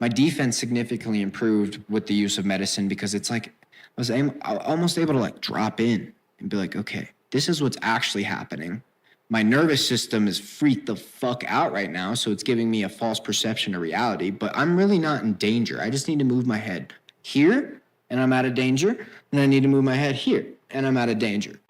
my defense significantly improved with the use of medicine because it's like I was almost able to like drop in and be like, okay, this is what's actually happening. My nervous system is freaked the fuck out right now, so it's giving me a false perception of reality, but I'm really not in danger. I just need to move my head here, and I'm out of danger, and I need to move my head here, and I'm out of danger.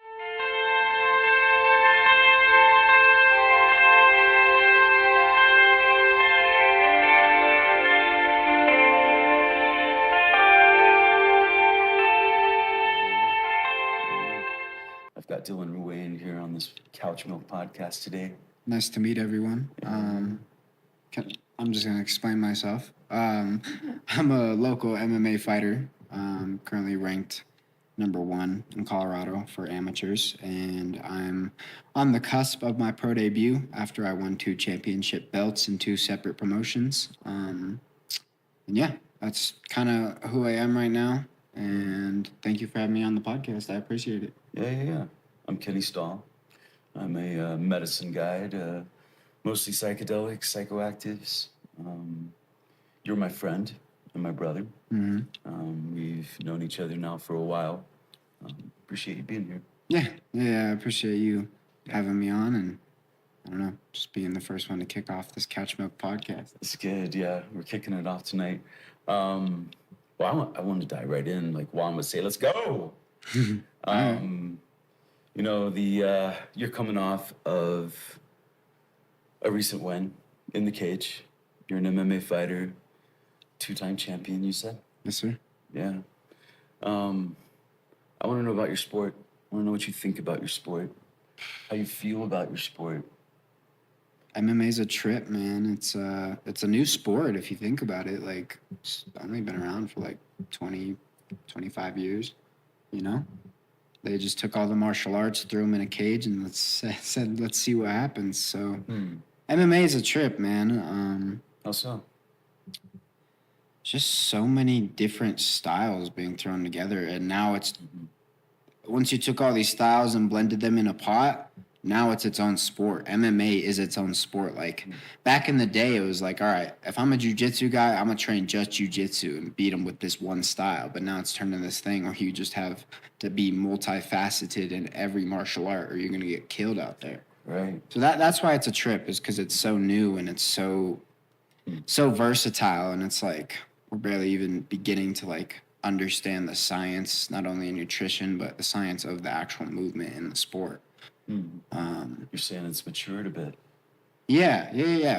I've got Dylan Ruane here on this Couchmilk Podcast today. Nice to meet everyone. I'm just going to explain myself. I'm a local MMA fighter, currently ranked #1 in Colorado for amateurs, and I'm on the cusp of my pro debut after I won 2 championship belts in 2 separate promotions. And yeah, that's kind of who I am right now, and thank you for having me on the podcast. I appreciate it. Yeah. I'm Kenny Stahl. I'm a medicine guide, mostly psychedelics, psychoactives. You're my friend and my brother. Mm-hmm. We've known each other now for a while. Appreciate you being here. Yeah, I appreciate you having me on, and I don't know, just being the first one to kick off this Couchmilk podcast. It's good, yeah. We're kicking it off tonight. Well, I want to dive right in, like Juan would say, let's go. You know, you're coming off of a recent win in the cage. You're an MMA fighter, 2-time champion, you said? Yes, sir. Yeah. I want to know about your sport. I want to know what you think about your sport, how you feel about your sport. MMA's a trip, man. It's a new sport if you think about it. Like, it's only been around for like 20, 25 years, you know? They just took all the martial arts, threw them in a cage, and said, let's see what happens. So MMA is a trip, man. How so? Just so many different styles being thrown together. And now once you took all these styles and blended them in a pot, now it's its own sport. MMA is its own sport. Like, back in the day, it was like, all right, if I'm a jiu-jitsu guy, I'm going to train just jiu-jitsu and beat them with this one style. But now it's turned into this thing where you just have to be multifaceted in every martial art or you're going to get killed out there. Right. So that's why it's a trip, is because it's so new and it's so versatile. And it's like we're barely even beginning to, like, understand the science, not only in nutrition, but the science of the actual movement in the sport. You're saying it's matured a bit. Yeah.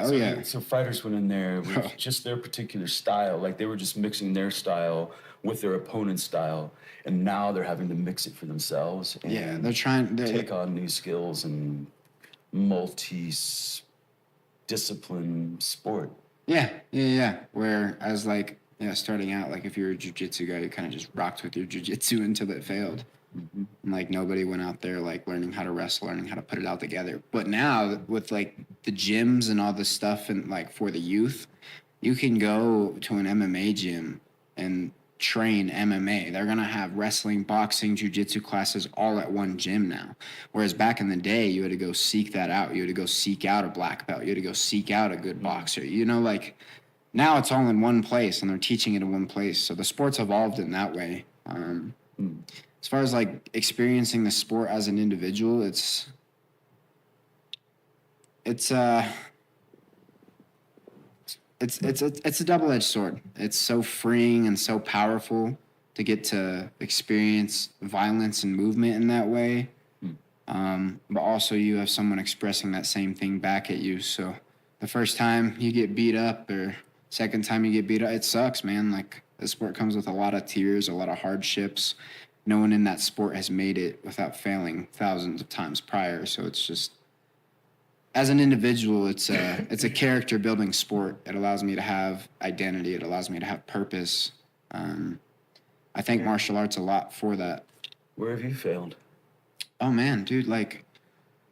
Oh, yeah. So fighters went in there with just their particular style. Like, they were just mixing their style with their opponent's style. And now they're having to mix it for themselves. And yeah, they're trying to take on new skills and multi-discipline sport. Yeah. Whereas, like, starting out, like, if you're a jiu-jitsu guy, you kind of just rocked with your jiu-jitsu until it failed. And, like, nobody went out there, like, learning how to wrestle, learning how to put it all together. But now, with, like, the gyms and all this stuff, and, like, for the youth, you can go to an MMA gym and train MMA. They're going to have wrestling, boxing, jiu-jitsu classes all at one gym now. Whereas back in the day, you had to go seek that out. You had to go seek out a black belt. You had to go seek out a good boxer. You know, like, now it's all in one place, and they're teaching it in one place. So the sport's evolved in that way. As far as, like, experiencing the sport as an individual, it's a double-edged sword. It's so freeing and so powerful to get to experience violence and movement in that way. But also you have someone expressing that same thing back at you. So the first time you get beat up or second time you get beat up, it sucks, man. Like, the sport comes with a lot of tears, a lot of hardships. No one in that sport has made it without failing thousands of times prior. So it's just, as an individual, it's a character building sport. It allows me to have identity. It allows me to have purpose. I thank martial arts a lot for that. Where have you failed? Oh man, dude, like,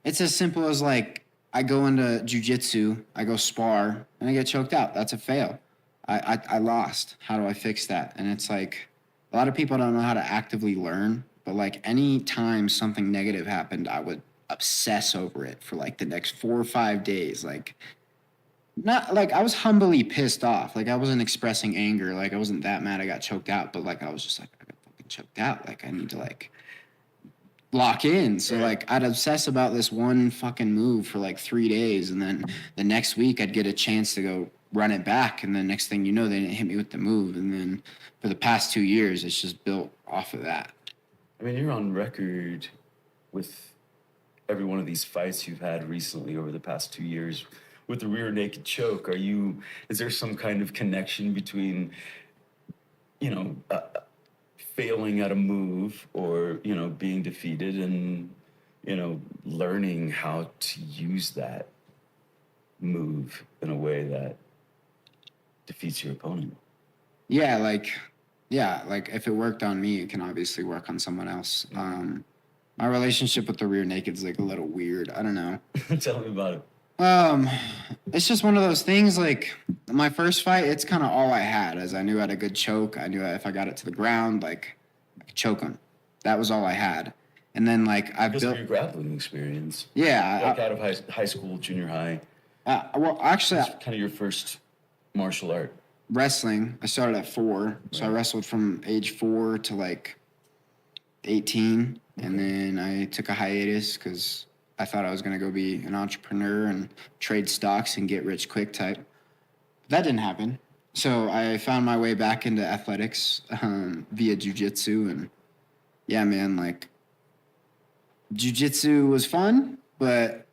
it's as simple as, like, I go into jiu-jitsu, I go spar, and I get choked out. That's a fail. I lost. How do I fix that? And it's like, a lot of people don't know how to actively learn, but, like, any time something negative happened, I would obsess over it for, like, the next 4 or 5 days. Like, not like I was humbly pissed off. Like I wasn't expressing anger. Like I wasn't that mad I got choked out, but like I was just like, I got fucking choked out. Like I need to like lock in. So like I'd obsess about this one fucking move for like 3 days, and then the next week I'd get a chance to go run it back, and then next thing you know, they didn't hit me with the move, and then for the past 2 years, it's just built off of that. I mean, you're on record with every one of these fights you've had recently over the past 2 years with the rear naked choke. Is there some kind of connection between, you know, failing at a move or, you know, being defeated and, you know, learning how to use that move in a way that defeats your opponent? Yeah, like if it worked on me, it can obviously work on someone else. My relationship with the rear naked's like a little weird. I don't know. Tell me about it. It's just one of those things. Like my first fight, it's kind of all I had. As I knew I had a good choke. I knew if I got it to the ground, like I could choke him. That was all I had. And then like I Because built of your grappling experience. Yeah, Like out of high school, junior high. well, actually, It's kind of your first martial art. wrestling. I started at 4, so I wrestled from age 4 to like 18, and then I took a hiatus because I thought I was gonna go be an entrepreneur and trade stocks and get rich quick type. That didn't happen. So I found my way back into athletics via jujitsu, and yeah, man, like jujitsu was fun, but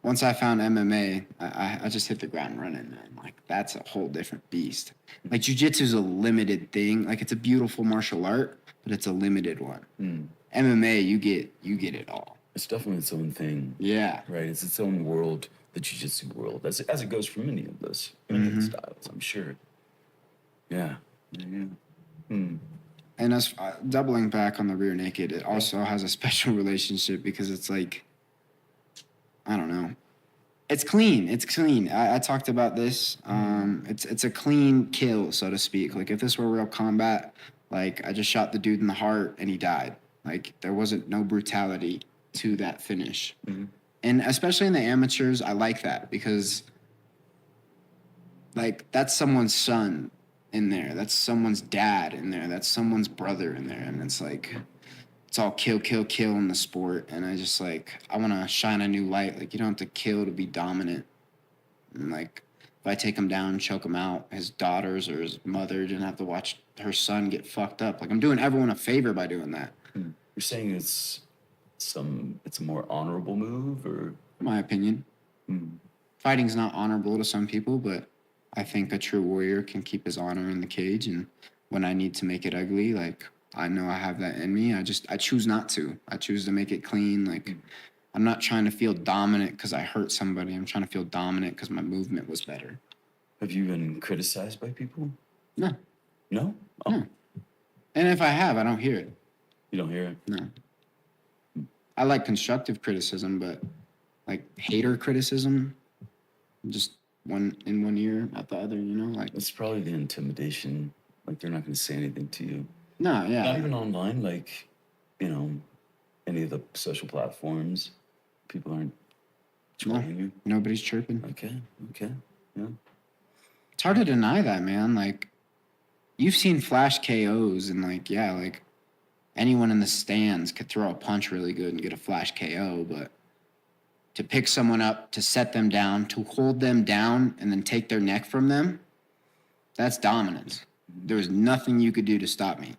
once I found MMA, I just hit the ground running, man. Like that's a whole different beast. Like jujitsu is a limited thing. Like it's a beautiful martial art, but it's a limited one. MMA, you get it all. It's definitely its own thing. Yeah. Right. It's its own world, the jiu-jitsu world, as it goes for many of those styles, I'm sure. Yeah. And as doubling back on the rear naked, it also has a special relationship because it's like, I don't know. It's clean. It's clean. I talked about this. It's a clean kill, so to speak. Like if this were real combat, like I just shot the dude in the heart and he died. Like there wasn't no brutality to that finish. And especially in the amateurs, I like that because like that's someone's son in there. That's someone's dad in there. That's someone's brother in there. And it's like, it's all kill, kill, kill in the sport. And I just like, I want to shine a new light. Like, you don't have to kill to be dominant. And like, if I take him down, choke him out, his daughters or his mother didn't have to watch her son get fucked up. Like, I'm doing everyone a favor by doing that. You're saying it's a more honorable move, or? In my opinion. Fighting's not honorable to some people, but I think a true warrior can keep his honor in the cage. And when I need to make it ugly, like, I know I have that in me. I choose not to. I choose to make it clean. Like, I'm not trying to feel dominant because I hurt somebody. I'm trying to feel dominant because my movement was better. Have you been criticized by people? No. No? Oh. No. And if I have, I don't hear it. You don't hear it? No. I like constructive criticism, but like hater criticism, just one in one ear, out the other, you know? Like, It's probably the intimidation. Like they're not going to say anything to you. no, yeah. Not even online, like, you know, any of the social platforms. People aren't chirping you. Nobody's chirping. Okay, yeah. It's hard to deny that, man. Like, you've seen flash KOs, and like, yeah, like anyone in the stands could throw a punch really good and get a flash KO, but to pick someone up, to set them down, to hold them down, and then take their neck from them, that's dominance. There was nothing you could do to stop me.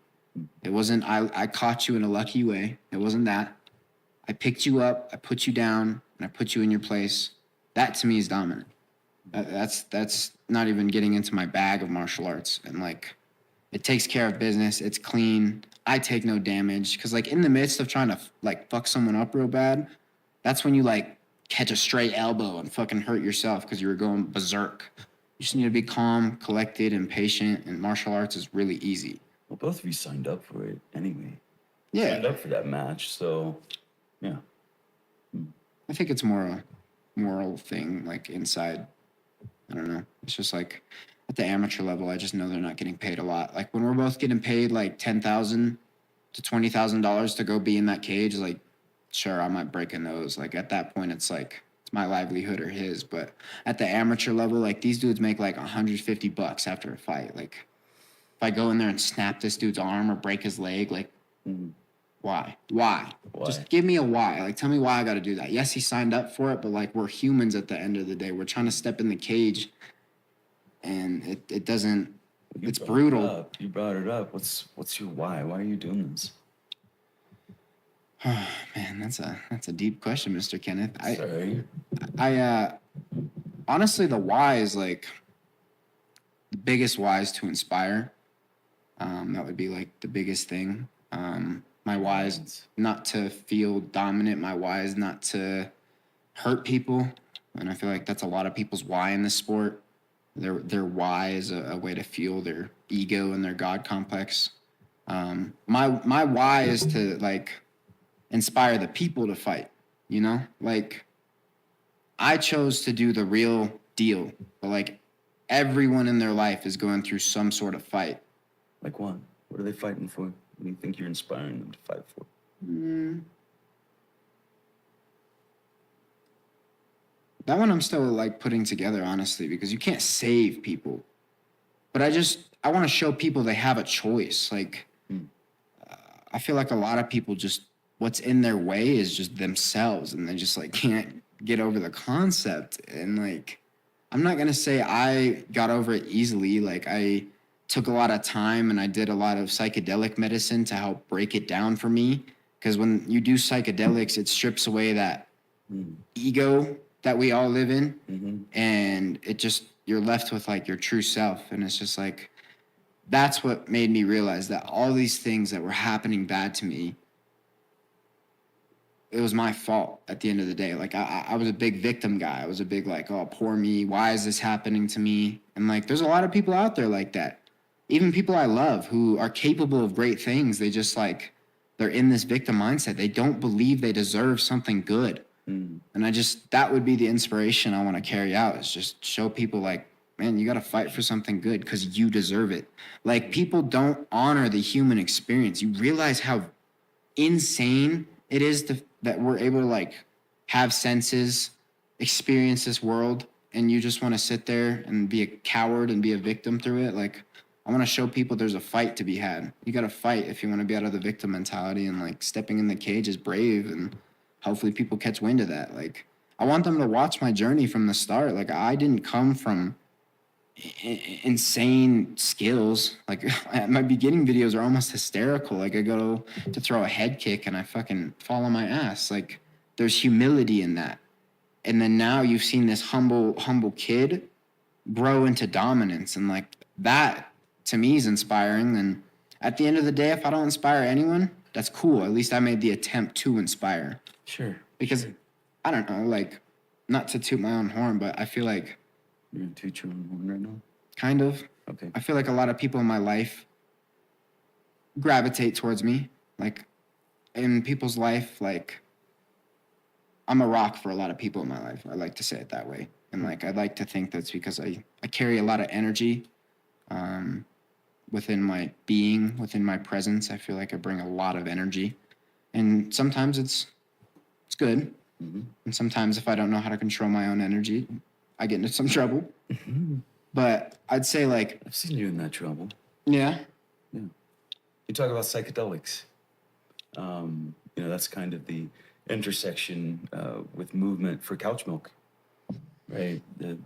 It wasn't, I caught you in a lucky way. It wasn't that. I picked you up, I put you down, and I put you in your place. That to me is dominant. That's not even getting into my bag of martial arts. And like, it takes care of business. It's clean. I take no damage. Cause like in the midst of trying to like fuck someone up real bad, that's when you like catch a straight elbow and fucking hurt yourself because you were going berserk. You just need to be calm, collected, and patient. And martial arts is really easy. Well, both of you signed up for it anyway. Yeah. Signed up for that match, so yeah. I think it's more a moral thing, like inside. I don't know. It's just like at the amateur level, I just know they're not getting paid a lot. Like when we're both getting paid like $10,000 to $20,000 to go be in that cage, like sure, I might break a nose. Like at that point, it's like it's it's my livelihood or his. But at the amateur level, like these dudes make like $150 after a fight. Like if I go in there and snap this dude's arm or break his leg, like why? Just give me a why. Like tell me why I got to do that. Yes, he signed up for it, but like we're humans at the end of the day. We're trying to step in the cage, and it doesn't. It's brutal. You brought it up. What's your why? Why are you doing this? Oh, man, that's a deep question, Mr. Kenneth. Sorry. I honestly, the why is like the biggest why is to inspire. That would be like the biggest thing. My why is not to feel dominant. My why is not to hurt people, and I feel like that's a lot of people's why in this sport. Their why is a way to fuel their ego and their God complex. My why is to like inspire the people to fight, you know? Like I chose to do the real deal, but like everyone in their life is going through some sort of fight. Like what? What are they fighting for? What do you think you're inspiring them to fight for? That one I'm still like putting together, honestly, because you can't save people. But I want to show people they have a choice. Like, I feel like a lot of people just, what's in their way is just themselves, and they just like can't get over the concept. And like, I'm not going to say I got over it easily. Like, I took a lot of time and I did a lot of psychedelic medicine to help break it down for me. Because when you do psychedelics, it strips away that ego that we all live in, and it just, you're left with like your true self. And it's just like, that's what made me realize that all these things that were happening bad to me, it was my fault at the end of the day. Like I was a big victim guy. I was a big like, oh, poor me. Why is this happening to me? And like, there's a lot of people out there like that. Even people I love who are capable of great things. They just like, they're in this victim mindset. They don't believe they deserve something good. And that would be the inspiration I want to carry out, is just show people like, man, you got to fight for something good because you deserve it. Like people don't honor the human experience. You realize how insane it is that we're able to like have senses, experience this world, and you just want to sit there and be a coward and be a victim through it. Like I want to show people there's a fight to be had. You got to fight if you want to be out of the victim mentality, and like stepping in the cage is brave, and hopefully people catch wind of that. Like I want them to watch my journey from the start. Like I didn't come from insane skills. Like my beginning videos are almost hysterical. Like I go to throw a head kick and I fucking fall on my ass. Like there's humility in that. And then now you've seen this humble kid grow into dominance, and like that to me is inspiring. And at the end of the day, if I don't inspire anyone, that's cool. At least I made the attempt to inspire. Sure. Because I don't know, like, not to toot my own horn, but I feel like you're gonna toot your own horn right now? Kind of. Okay. I feel like a lot of people in my life gravitate towards me. Like in people's life, like I'm a rock for a lot of people in my life. I like to say it that way. And like I'd like to think that's because I carry a lot of energy within my being, within my presence. I feel like I bring a lot of energy. And sometimes it's good. And sometimes if I don't know how to control my own energy, I get into some trouble. But I'd say like... I've seen you in that trouble. Yeah. Yeah. You talk about psychedelics. That's kind of the intersection with movement for Couchmilk, right? The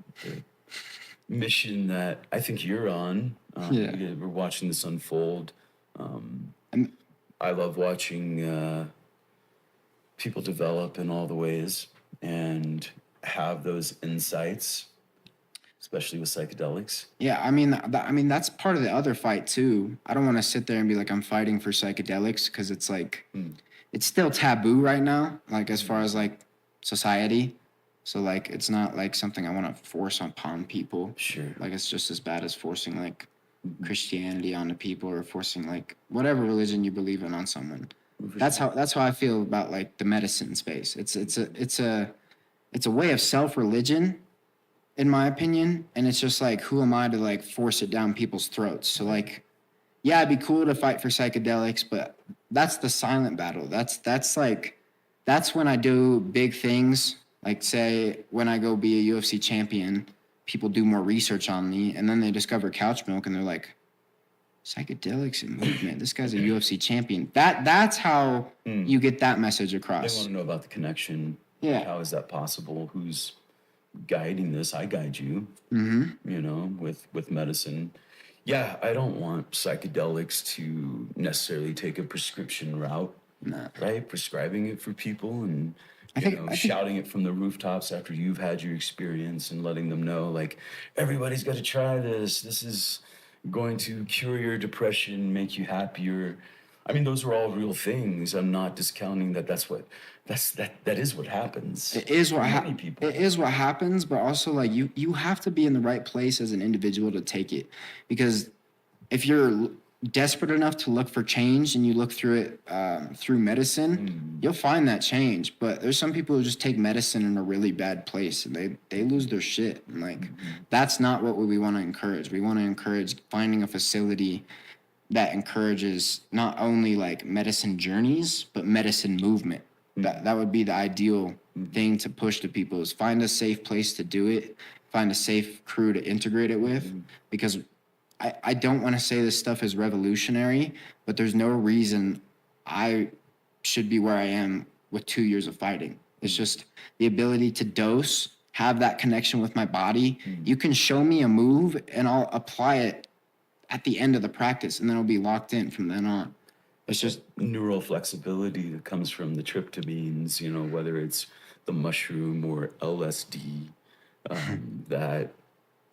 mission that I think you're on. We're watching this unfold. I love watching people develop in all the ways and have those insights, especially with psychedelics. Yeah, I mean that's part of the other fight too. I don't want to sit there and be like I'm fighting for psychedelics, because it's like it's still taboo right now, like as far as like society. So like it's not like something I want to force upon people. Sure. Like it's just as bad as forcing like Christianity onto people, or forcing like whatever religion you believe in on someone. That's how I feel about like the medicine space. It's a way of self-religion, in my opinion, and it's just like, who am I to like force it down people's throats? So like, yeah, it'd be cool to fight for psychedelics, but that's the silent battle. That's when I do big things Like, say when I go be a UFC champion, people do more research on me, and then they discover Couchmilk, and they're like, psychedelics and movement. This guy's a UFC champion. That's how you get that message They across. want to know about the connection. Yeah. How is that possible? Who's guiding this? I guide you, you know, with medicine. Yeah, I don't want psychedelics to necessarily take a prescription route, right? Prescribing it for people and I think shouting it from the rooftops after you've had your experience and letting them know, like, everybody's got to try this. This is going to cure your depression, make you happier. I mean, those are all real things. I'm not discounting that. That is what happens. It is what many people. It is what happens, but also like you have to be in the right place as an individual to take it, because if you're desperate enough to look for change and you look through it through medicine, you'll find that change. But there's some people who just take medicine in a really bad place and they lose their shit. And like that's not what we want to encourage. We want to encourage finding a facility that encourages not only like medicine journeys but medicine movement. That would be the ideal thing to push to people, is find a safe place to do it, find a safe crew to integrate it with, because I don't want to say this stuff is revolutionary, but there's no reason I should be where I am with 2 years of fighting. It's just the ability to dose, have that connection with my body. You can show me a move and I'll apply it at the end of the practice, and then it'll be locked in from then on. It's just neural flexibility that comes from the tryptamines, you know, whether it's the mushroom or LSD, that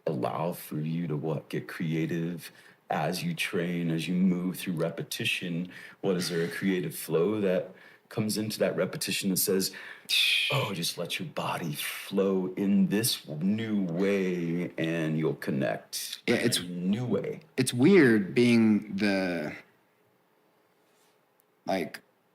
allow for you to get creative as you train, as you move through repetition. What is there a creative flow that comes into that repetition that says, oh, just let your body flow in this new way and you'll connect. Yeah, it's a new way. It's weird being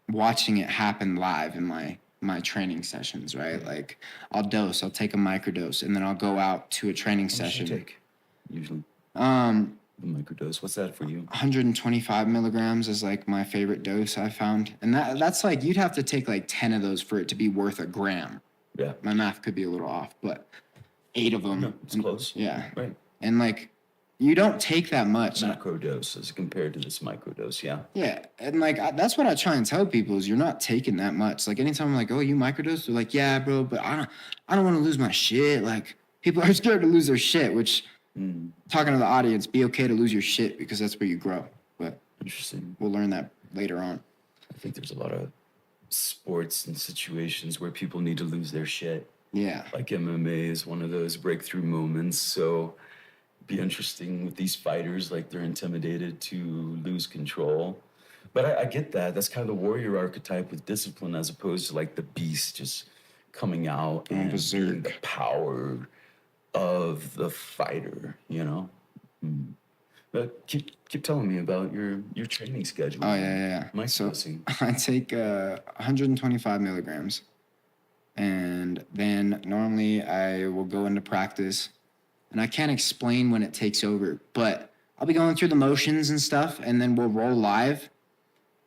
watching it happen live in my training sessions, right? Like I'll take a microdose, and then I'll go out to a training session. Take usually the microdose. What's that for you? 125 milligrams is like my favorite dose I found, and that's like you'd have to take like 10 of those for it to be worth a gram. Yeah, my math could be a little off, but 8 of them. No, it's close. Yeah, right. And like you don't take that much. Macro dose as compared to this microdose, yeah. Yeah, and like that's what I try and tell people is you're not taking that much. Like anytime I'm like, oh, you microdose, they're like, yeah, bro, but I don't want to lose my shit. Like people are scared to lose their shit. Which talking to the audience, be okay to lose your shit because that's where you grow. But interesting, we'll learn that later on. I think there's a lot of sports and situations where people need to lose their shit. Yeah, like MMA is one of those breakthrough moments. So. Be interesting with these fighters, like they're intimidated to lose control. But I get that. That's kind of the warrior archetype with discipline, as opposed to like the beast just coming out and being the power of the fighter, you know? But keep telling me about your training schedule. Oh, yeah. So I take 125 milligrams. And then normally I will go into practice. And I can't explain when it takes over, but I'll be going through the motions and stuff, and then we'll roll live.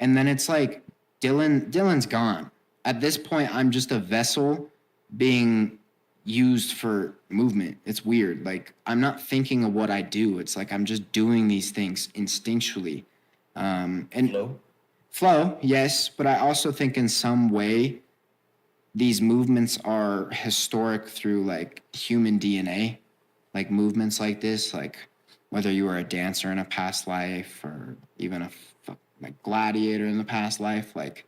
And then it's like Dylan's gone. At this point, I'm just a vessel being used for movement. It's weird. Like I'm not thinking of what I do. It's like I'm just doing these things instinctually. And flow, yes, but I also think in some way these movements are historic through like human DNA. Like movements like this, like whether you were a dancer in a past life or even a gladiator in the past life, like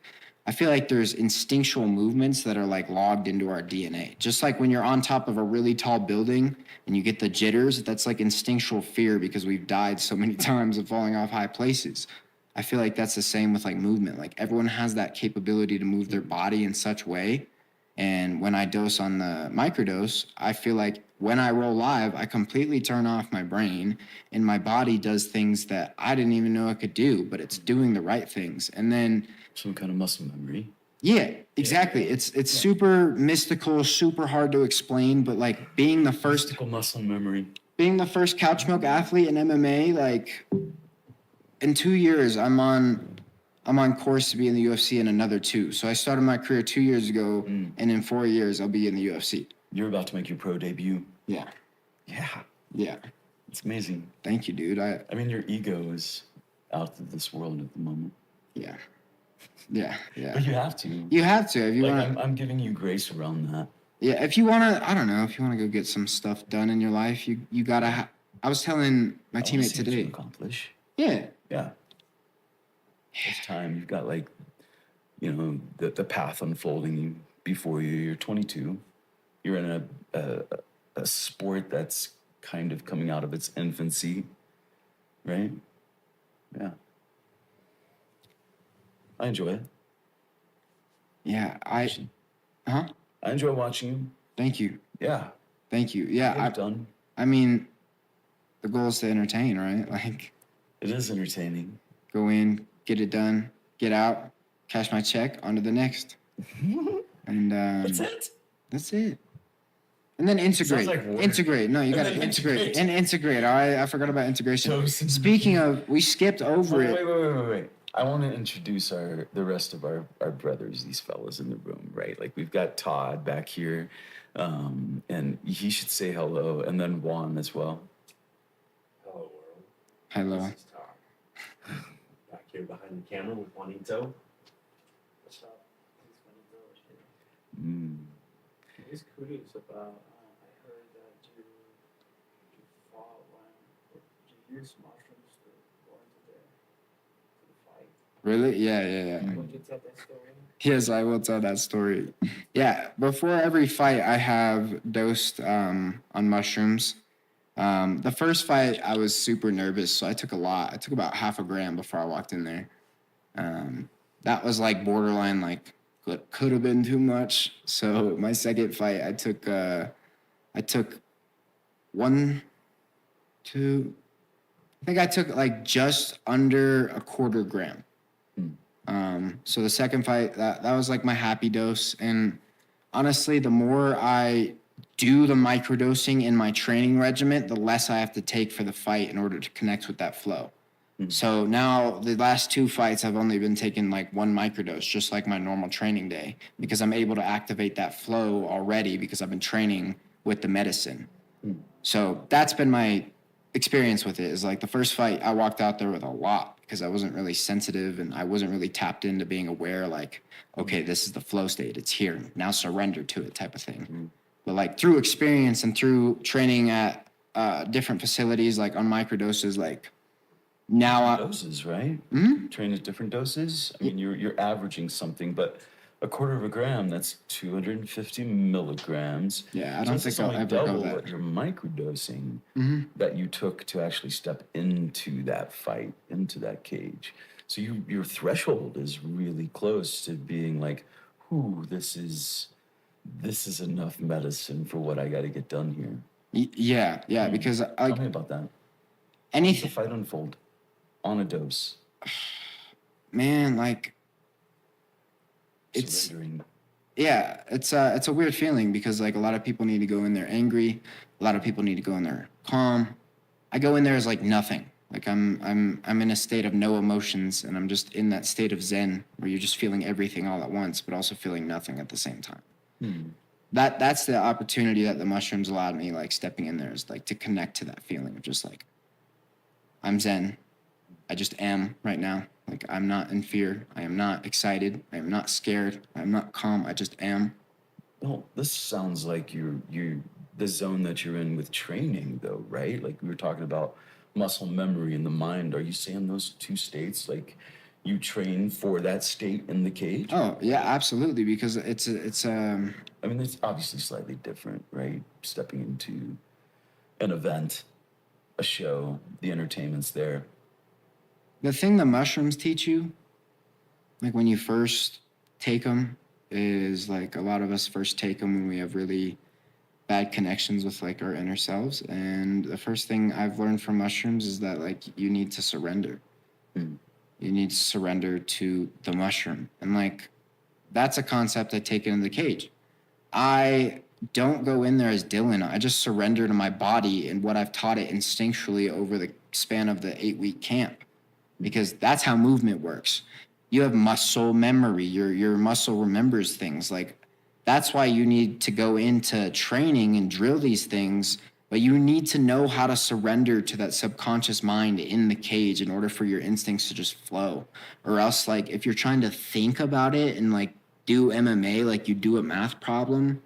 I feel like there's instinctual movements that are like logged into our DNA. Just like when you're on top of a really tall building and you get the jitters, that's like instinctual fear because we've died so many times of falling off high places. I feel like that's the same with like movement. Like everyone has that capability to move their body in such way. And when I dose on the microdose, I feel like when I roll live, I completely turn off my brain and my body does things that I didn't even know it could do, but it's doing the right things. And then some kind of muscle memory. Yeah, exactly. It's super mystical, super hard to explain, but like being the first mystical muscle memory, being the first Couchmilk athlete in MMA, like in 2 years, I'm on I'm on course to be in the UFC in another 2. So I started my career 2 years ago, and in 4 years I'll be in the UFC. You're about to make your pro debut. Yeah. Yeah. Yeah. It's amazing. Thank you, dude. I mean, your ego is out of this world at the moment. Yeah. Yeah. Yeah. But you have to. You have to if you Like, want. I'm giving you grace around that. Yeah, if you want to, I don't know, if you want to go get some stuff done in your life, you got to I was telling my I wanna teammate see what you today. accomplish. Yeah. Yeah. It's time. You've got, like, you know, the path unfolding before you. You're 22. You're in a sport that's kind of coming out of its infancy, right? Yeah. I enjoy it. Yeah, I enjoy watching you. Thank you. Yeah. Thank you. Yeah, Get it done. I mean, the goal is to entertain, right? Like, It is entertaining. go in, get it done, get out, cash my check, on to the next. And That's it. That's it. And then integrate. Sounds like work. Integrate. No, you And got to then integrate. integrate. And integrate. I forgot about integration. Dose. Speaking of, we skipped over Wait, it. wait. I want to introduce the rest of our brothers, these fellas in the room, right? Like, we've got Todd back here, and he should say hello, and then Juan as well. Hello, world. Hello. This is Tom. Back here behind the camera with Juanito. What's up? It's Juanito. He's curious about. I heard that you fought when you use mushrooms to go into the fight. Really? Yeah. Would you tell that story? Yes, I will tell that story. Yeah, before every fight, I have dosed on mushrooms. The first fight, I was super nervous, so I took a lot. I took about half a gram before I walked in there. That was like borderline, like could have been too much. So my second fight, I took 1, 2. I think I took like just under a quarter gram. So the second fight, that was like my happy dose. And honestly, the more I do the microdosing in my training regimen, the less I have to take for the fight in order to connect with that flow. So now the last 2 fights, I've only been taking like 1 microdose, just like my normal training day, because I'm able to activate that flow already because I've been training with the medicine. So that's been my experience with it. Is like the first fight, I walked out there with a lot because I wasn't really sensitive and I wasn't really tapped into being aware, like, okay, this is the flow state. It's here. Now surrender to it type of thing. But like through experience and through training at different facilities, like on microdoses, like now Doses, right? Train at different doses. I mean, you're averaging something, but a quarter of a gram, that's 250 milligrams. Yeah, I don't this think is I'll only ever go double that. what you're microdosing that you took to actually step into that fight, into that cage. So your threshold is really close to being like, "Ooh, this is enough medicine for what I got to get done here." Yeah, because Tell me about that. How does the anything, fight unfold on a dose? man, like it's Surrendering. yeah, it's a weird feeling because like a lot of people need to go in there angry, a lot of people need to go in there calm. I go in there as like nothing. Like I'm in a state of no emotions and I'm just in that state of zen where you're just feeling everything all at once but also feeling nothing at the same time. That's the opportunity that the mushrooms allowed me, like stepping in there, is like to connect to that feeling of just like I'm zen. I just am right now. Like I'm not in fear. I am not excited. I am not scared. I'm not calm. I just am. Well, this sounds like you're the zone that you're in with training, though, right? Like we were talking about muscle memory in the mind. Are you saying those 2 states, like you train for that state in the cage? Oh yeah, absolutely. Because it's I mean, it's obviously slightly different, right? Stepping into an event, a show, the entertainment's there. the thing the mushrooms teach you, like when you first take them, is like a lot of us first take them when we have really bad connections with like our inner selves. And the first thing I've learned from mushrooms is that like you need to surrender. You need to surrender to the mushroom. And like that's a concept I take into the cage. I don't go in there as Dylan. I just surrender to my body and what I've taught it instinctually over the span of the 8-week camp, because that's how movement works. you have muscle memory. Your muscle remembers things. Like, that's why you need to go into training and drill these things, but you need to know how to surrender to that subconscious mind in the cage in order for your instincts to just flow. Or else, like, if you're trying to think about it and like do MMA like you do a math problem,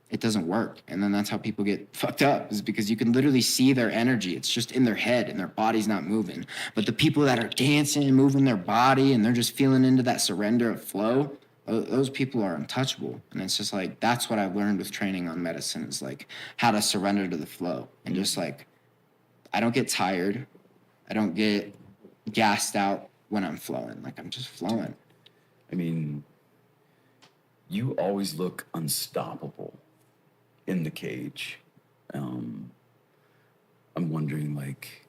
it doesn't work. And then that's how people get fucked up, is because you can literally see their energy. It's just in their head and their body's not moving. But the people that are dancing and moving their body and they're just feeling into that surrender of flow, those people are untouchable. And it's just like, that's what I've learned with training on medicine, is like how to surrender to the flow. And just like, I don't get tired. I don't get gassed out when I'm flowing. Like, I'm just flowing. I mean, you always look unstoppable in the cage. I'm wondering, like,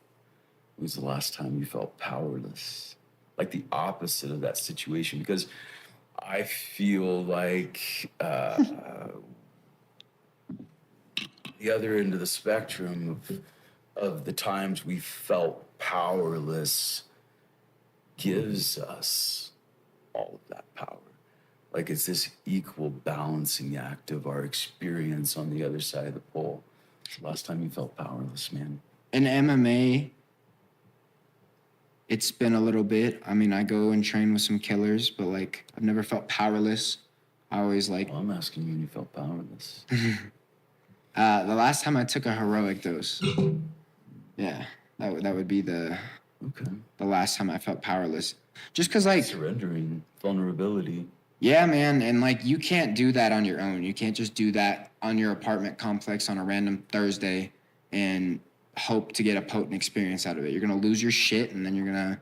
when was the last time you felt powerless? Like the opposite of that situation, because I feel like the other end of the spectrum of the times we felt powerless gives us all of that power. Like, it's this equal balancing act of our experience on the other side of the pole. It's the last time you felt powerless, man. In MMA, it's been a little bit. I mean, I go and train with some killers, but like, I've never felt powerless. I always like, Well, I'm asking you when you felt powerless. the last time I took a heroic dose. Yeah, that would be the last time I felt powerless. Just because, like, Surrendering, vulnerability. yeah, man, and like, you can't do that on your own. You can't just do that on your apartment complex on a random Thursday and hope to get a potent experience out of it. You're gonna lose your shit, and then you're gonna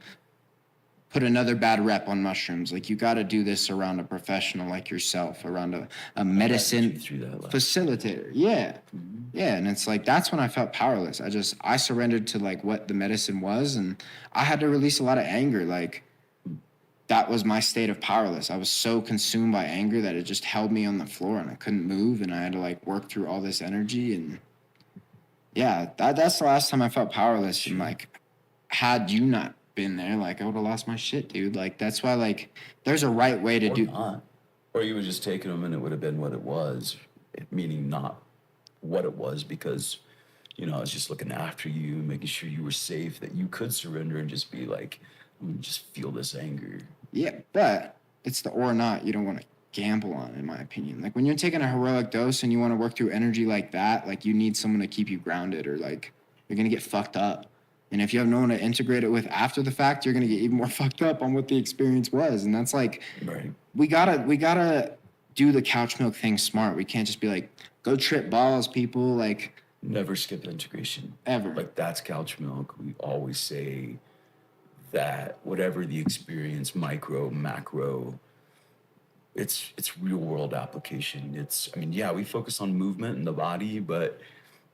put another bad rep on mushrooms. Like, you got to do this around a professional like yourself, around a medicine Through that last facilitator. Yeah. Yeah. And it's like, that's when I felt powerless. I surrendered to like what the medicine was, and I had to release a lot of anger. Like, that was my state of powerless. I was so consumed by anger that it just held me on the floor and I couldn't move, and I had to like work through all this energy. And yeah, that's the last time I felt powerless. And like, had you not been there, like, I would have lost my shit, dude. Like, that's why, like, there's a right way to or do. not. Or you would just taken them and it would have been what it was, meaning not what it was, because, you know, I was just looking after you, making sure you were safe, that you could surrender and just be like, I'm gonna just feel this anger. Yeah, but it's the or not you don't want to gamble on, in my opinion. Like, when you're taking a heroic dose and you want to work through energy like that, like, you need someone to keep you grounded, or like, you're gonna get fucked up. And if you have no one to integrate it with after the fact, you're gonna get even more fucked up on what the experience was. And that's like, Right. we gotta do the Couchmilk thing smart. We can't just be like, go trip balls, people. Like, Never skip integration. ever. Like, that's Couchmilk. We always say that whatever the experience, micro, macro, it's real world application. It's, I mean, yeah, we focus on movement in the body, but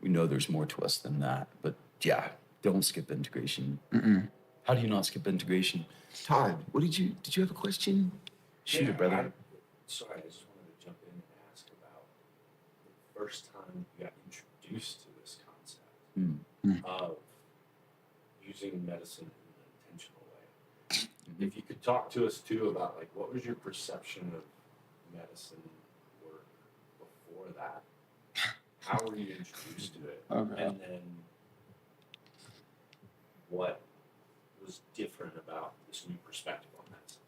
we know there's more to us than that. But yeah, don't skip integration. How do you not skip integration? Todd, did you have a question? Shoot it, brother. Sorry, I just wanted to jump in and ask about the first time you got introduced to this concept of using medicine in an intentional way. If you could talk to us too about, like, what was your perception of medicine work before that? How were you introduced to it? Okay. And then what was different about this new perspective on medicine?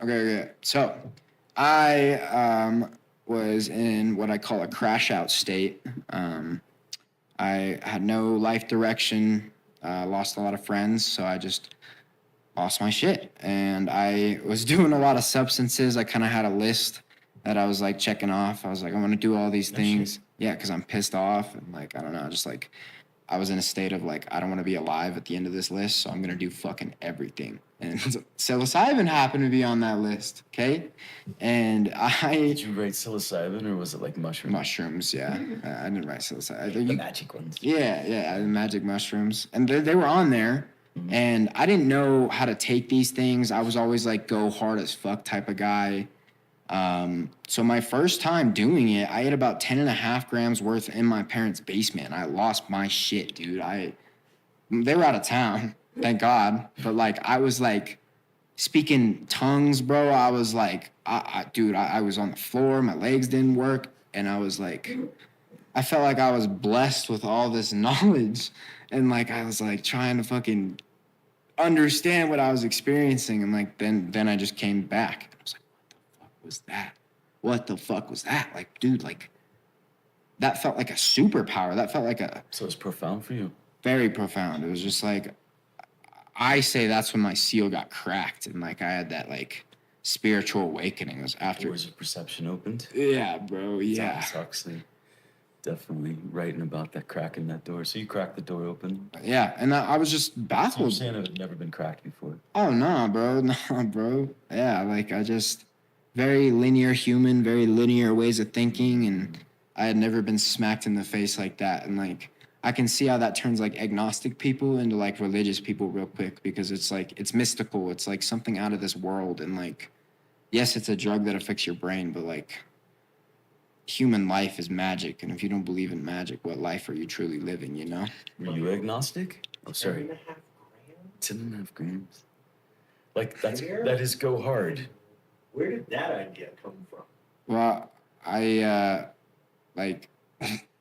Okay. So I was in what I call a crash out state. I had no life direction, lost a lot of friends, so I just lost my shit. And I was doing a lot of substances. I kind of had a list that I was like checking off. I was like, I want to do all these things. Yeah, because I'm pissed off. And like, I don't know, just like, I was in a state of like, I don't want to be alive at the end of this list, so I'm going to do fucking everything. And psilocybin happened to be on that list, okay? And Did you write psilocybin, or was it like mushrooms? Mushrooms, yeah. I didn't write psilocybin. The magic ones. Yeah, the magic mushrooms. And they were on there, and I didn't know how to take these things. I was always like, go hard as fuck type of guy. So my first time doing it, I ate about 10.5 grams worth in my parents' basement. I lost my shit, dude. They were out of town, thank God. But like, I was like speaking tongues, bro. I was like, dude, I was on the floor. My legs didn't work. And I was like, I felt like I was blessed with all this knowledge. And like, I was like trying to fucking understand what I was experiencing. And like, then I just came back. I was like, what the fuck was that? What the fuck was that? Like, dude, like, that felt like a superpower. That felt like a So it's profound for you. very profound. It was just like, I say that's when my seal got cracked. And like, I had that like spiritual awakening. It was after. Doors of perception opened. Yeah, bro. Yeah. Thomas Huxley definitely writing about that crack in that door. So you cracked the door open. Yeah. And I was just So you're baffled. saying it had never been cracked before. Oh, no, bro. No, bro. Yeah. Like, I just, very linear human, very linear ways of thinking. And I had never been smacked in the face like that. And like, I can see how that turns like agnostic people into like religious people real quick, because it's like, it's mystical. It's like something out of this world. And like, yes, it's a drug that affects your brain, but like, human life is magic. And if you don't believe in magic, what life are you truly living, you know? Were you agnostic? Oh, sorry. 10.5 grams? 10.5 grams. Like, Where? that is go hard. Where did that idea come from? Well, I, like,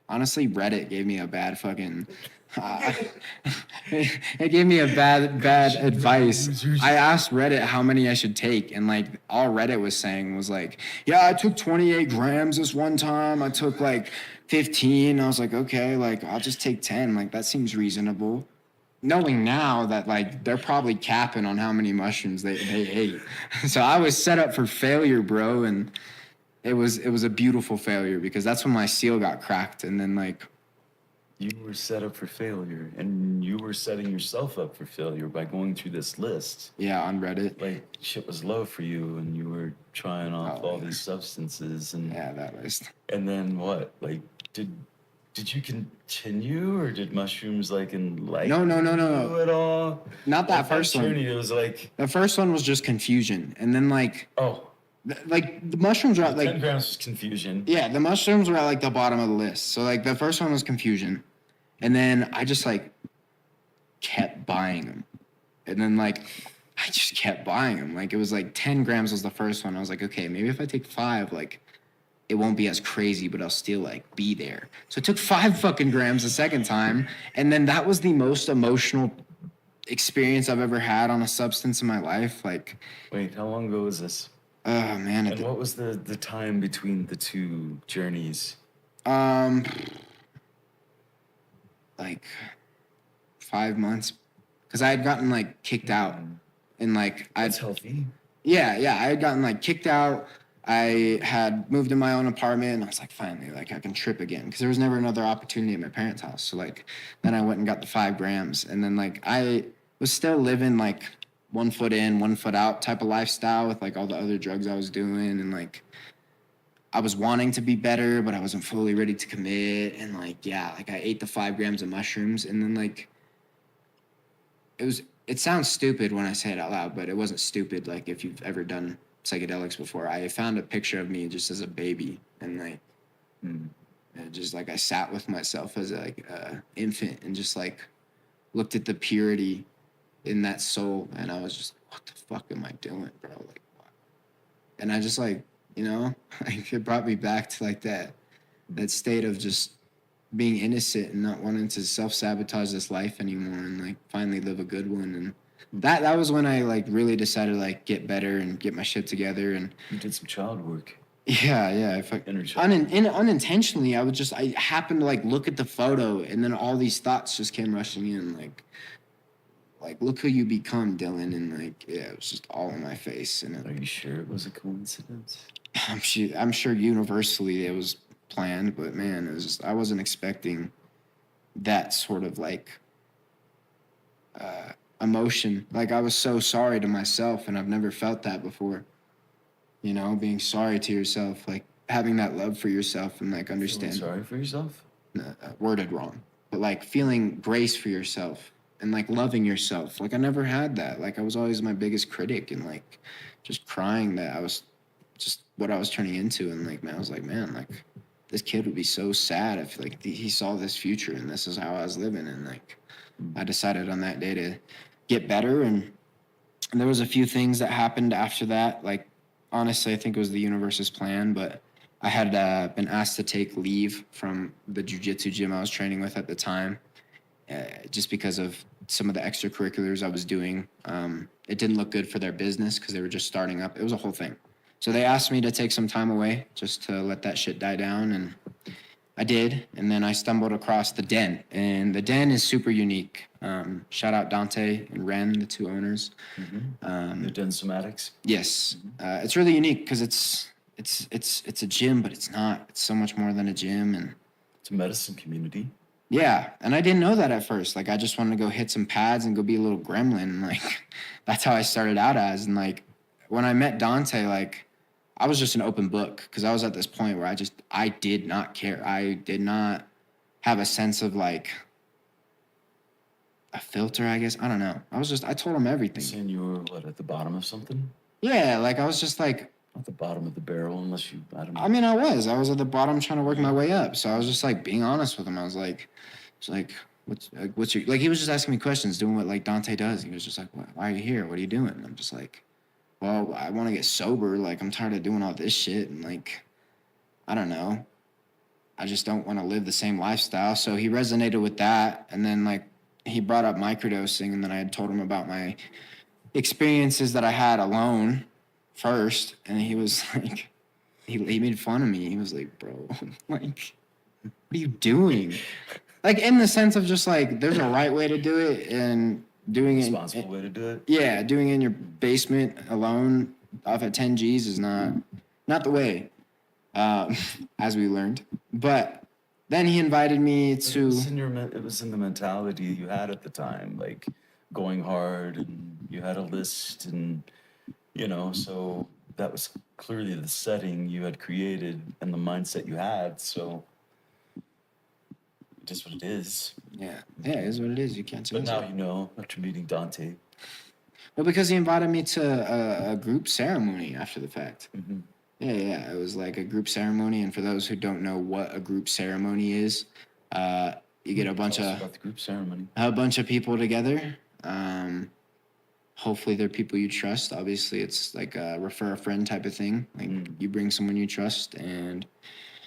honestly, Reddit gave me a bad fucking, it gave me a bad advice. I asked Reddit how many I should take, and like all Reddit was saying was like, yeah, I took 28 grams this one time. I took like 15. I was like, okay, like I'll just take 10. Like that seems reasonable. Knowing now that like they're probably capping on how many mushrooms they ate. So I was set up for failure, bro, and it was a beautiful failure, because that's when my seal got cracked. And then like, You were set up for failure, and you were setting yourself up for failure by going through this list. yeah, on Reddit. Like, shit was low for you, and you were trying off Oh, all yeah. these substances, and Yeah, that list. and then what? Like, did you continue, or did mushrooms like enlighten No. you at all? Not that Like, first one. journey, it was like, The first one was just confusion. And then like, oh, like the mushrooms were at 10 like, grams was confusion. yeah, the mushrooms were at like the bottom of the list. So like the first one was confusion. And then I just like kept buying them. And then like, I just kept buying them. Like it was like 10 grams was the first one. I was like, okay, maybe if I take 5, like it won't be as crazy, but I'll still like be there. So it took 5 fucking grams the second time. And then that was the most emotional experience I've ever had on a substance in my life. Like, Wait, how long ago was this? oh man, And what was the time between the two journeys? like 5 months, because I had gotten like kicked out, and like That's healthy. yeah, I had gotten like kicked out. I had moved in my own apartment, and I was like, finally, like I can trip again, because there was never another opportunity at my parents' house. So like, then I went and got the 5 grams, and then like I was still living like 1 foot in, 1 foot out type of lifestyle with like all the other drugs I was doing, and like I was wanting to be better, but I wasn't fully ready to commit. And like, yeah, like I ate the 5 grams of mushrooms, and then like it sounds stupid when I say it out loud, but it wasn't stupid. Like if you've ever done psychedelics before, I found a picture of me just as a baby, and like just like I sat with myself as like a infant and just like looked at the purity in that soul, and I was just like, what the fuck am I doing, bro? Like, what? And I just like, you know, like it brought me back to like that state of just being innocent and not wanting to self-sabotage this life anymore, and like finally live a good one. And that was when I like really decided to like get better and get my shit together. And You did some child work. yeah, if I Inner child. unintentionally, I happened to like look at the photo, and then all these thoughts just came rushing in, like look who you become, Dylan. And like, yeah, it was just all in my face. And Are you sure it was a coincidence? I'm sure universally it was planned, but man, it was just, I wasn't expecting that sort of like emotion. Like I was so sorry to myself, and I've never felt that before. You know, being sorry to yourself, like having that love for yourself, and like Feeling understand, sorry for yourself? worded wrong, but like feeling grace for yourself and like loving yourself. Like I never had that. Like I was always my biggest critic, and like just crying that I was just what I was turning into. And like, man, I was like, man, like this kid would be so sad if like he saw this future and this is how I was living. And like I decided on that day to get better, and And there was a few things that happened after that. Like, honestly, I think it was the universe's plan, but I had been asked to take leave from the jiu-jitsu gym I was training with at the time, just because of some of the extracurriculars I was doing. It didn't look good for their business because they were just starting up. It was a whole thing. So they asked me to take some time away just to let that shit die down, and I did. And then I stumbled across the Den, and the Den is super unique. Shout out Dante and Ren, the two owners. The Den Somatics. Yes, it's really unique because it's a gym, but it's not. It's so much more than a gym, and It's a medicine community. yeah. And I didn't know that at first. Like, I just wanted to go hit some pads and go be a little gremlin. Like, that's how I started out as. And like, when I met Dante, like, I was just an open book because I was at this point where I did not care. I did not have a sense of like a filter, I guess. I don't know. I told him everything. Saying you were what, at the bottom of something? Yeah, like I was just like, At the bottom of the barrel, unless you, I don't know. I mean, I was at the bottom trying to work my way up. So I was just like being honest with him. I was like, what's your, like, he was just asking me questions, doing what like Dante does. He was just like, why are you here? What are you doing? And I'm just like, well, I want to get sober. Like, I'm tired of doing all this shit. And like, I don't know. I just don't want to live the same lifestyle. So he resonated with that. And then like, he brought up microdosing. And then I had told him about my experiences that I had alone first. And he was like, he made fun of me. He was like, bro, like, what are you doing? Like, in the sense of just like, there's a right way to do it, and doing it. Responsible way to do it. Yeah, doing it in your basement alone off at 10 G's is not the way, as we learned. But then he invited me to. It was in the mentality you had at the time, like going hard, and you had a list, and so that was clearly the setting you had created and the mindset you had. So it is what it is. Yeah, it is what it is. You can't change But now it. after meeting Dante. Well, because he invited me to a group ceremony after the fact. Mm-hmm. Yeah, it was like a group ceremony. And for those who don't know what a group ceremony is, you get About the group ceremony. a bunch of people together. Hopefully they're people you trust. Obviously, it's like a refer a friend type of thing. Like, you bring someone you trust. And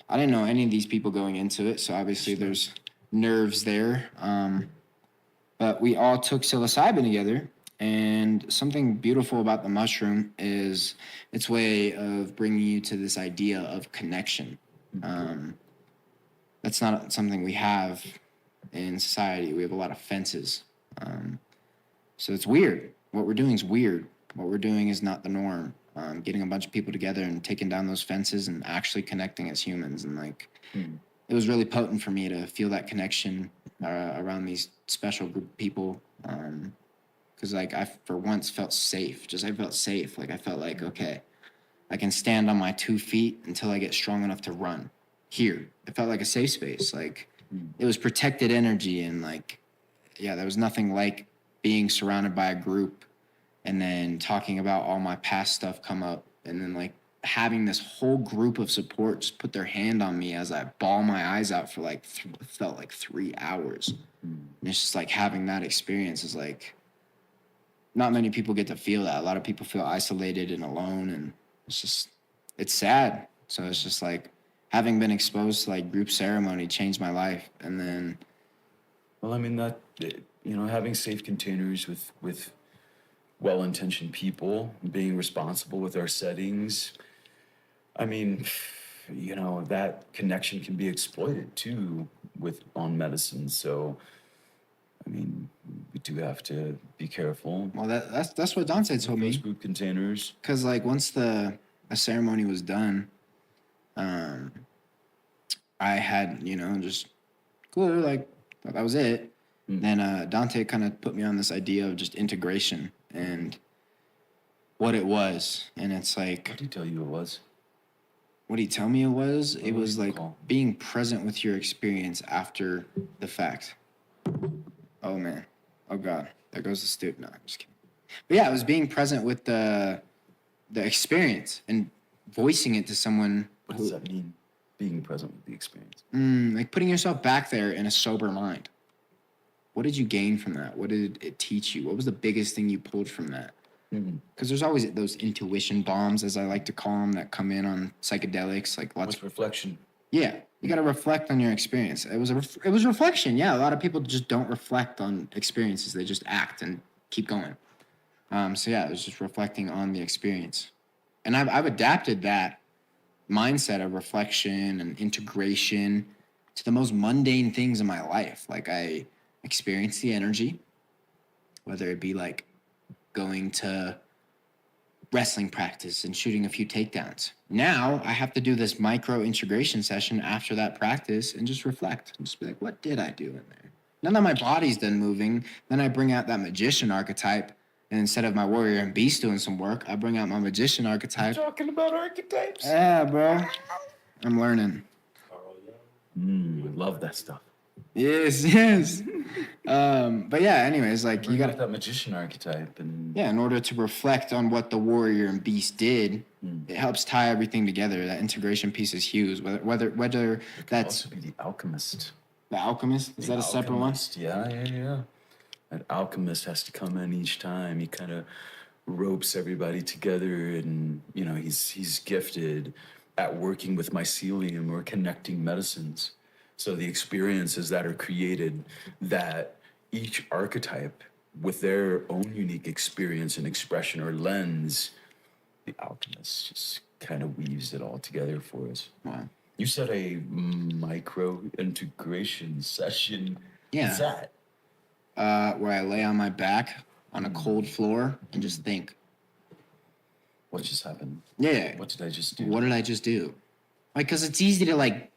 I didn't know any of these people going into it, so obviously there's nerves there. But we all took psilocybin together. And something beautiful about the mushroom is its way of bringing you to this idea of connection. That's not something we have in society. We have a lot of fences. So it's weird. What we're doing is weird. What we're doing is not the norm. Getting a bunch of people together and taking down those fences and actually connecting as humans. And like, it was really potent for me to feel that connection around these special group of people. Because like, I for once felt safe. I felt safe. Like, I felt like, okay, I can stand on my 2 feet until I get strong enough to run. Here, it felt like a safe space. Like, it was protected energy. And like, yeah, there was nothing like being surrounded by a group and then talking about all my past stuff come up, and then like having this whole group of support just put their hand on me as I bawl my eyes out for like felt like 3 hours. And it's just like, having that experience is like, not many people get to feel that. A lot of people feel isolated and alone, and it's sad. So it's just like, having been exposed to like group ceremony changed my life. And then, Well, I mean, that, having safe containers with well-intentioned people, being responsible with our settings. I mean, that connection can be exploited too on medicine. So, I mean, we do have to be careful. well, that's what Dante told Those me. group containers. Because like, once the ceremony was done, I had, just cool, like, thought that was it. Then Dante kind of put me on this idea of just integration and what it was. And it's like, What did he tell you it was? what did he tell me it was? It What was do you like recall? being present with your experience after the fact. Oh man. Oh God. There goes the stoop. No, I'm just kidding. But yeah, it was being present with the experience and voicing it to someone. What does that mean? Being present with the experience. Like putting yourself back there in a sober mind. What did you gain from that? What did it teach you? What was the biggest thing you pulled from that? Because there's always those intuition bombs, as I like to call them, that come in on psychedelics. Like lots What's reflection? Yeah, you got to reflect on your experience. It was reflection. Yeah, a lot of people just don't reflect on experiences. They just act and keep going. So yeah, it was just reflecting on the experience, and I've adapted that mindset of reflection and integration to the most mundane things in my life. Like I experience the energy, whether it be like going to wrestling practice and shooting a few takedowns. Now I have to do this micro integration session after that practice and just reflect and just be like, what did I do in there? Now that my body's done moving, then I bring out that magician archetype. And instead of my warrior and beast doing some work, I bring out my magician archetype. Talking about archetypes. Yeah, bro. I'm learning. Carl Jung. Love that stuff. Yes. But yeah, anyways, like Bring you out got that magician archetype, and yeah, in order to reflect on what the warrior and beast did, it helps tie everything together. That integration piece is huge. Whether it could that's also be the alchemist. the alchemist, is The that a separate one? alchemist, Yeah. That alchemist has to come in each time. He kind of ropes everybody together, and he's gifted at working with mycelium or connecting medicines. So the experiences that are created, that each archetype with their own unique experience and expression or lens, the alchemist just kind of weaves it all together for us. Wow. You said a micro integration session. Yeah. What's that? Where I lay on my back on a cold floor and just think, What just happened? yeah, What did I just do? what did I just do? Like, because it's easy to like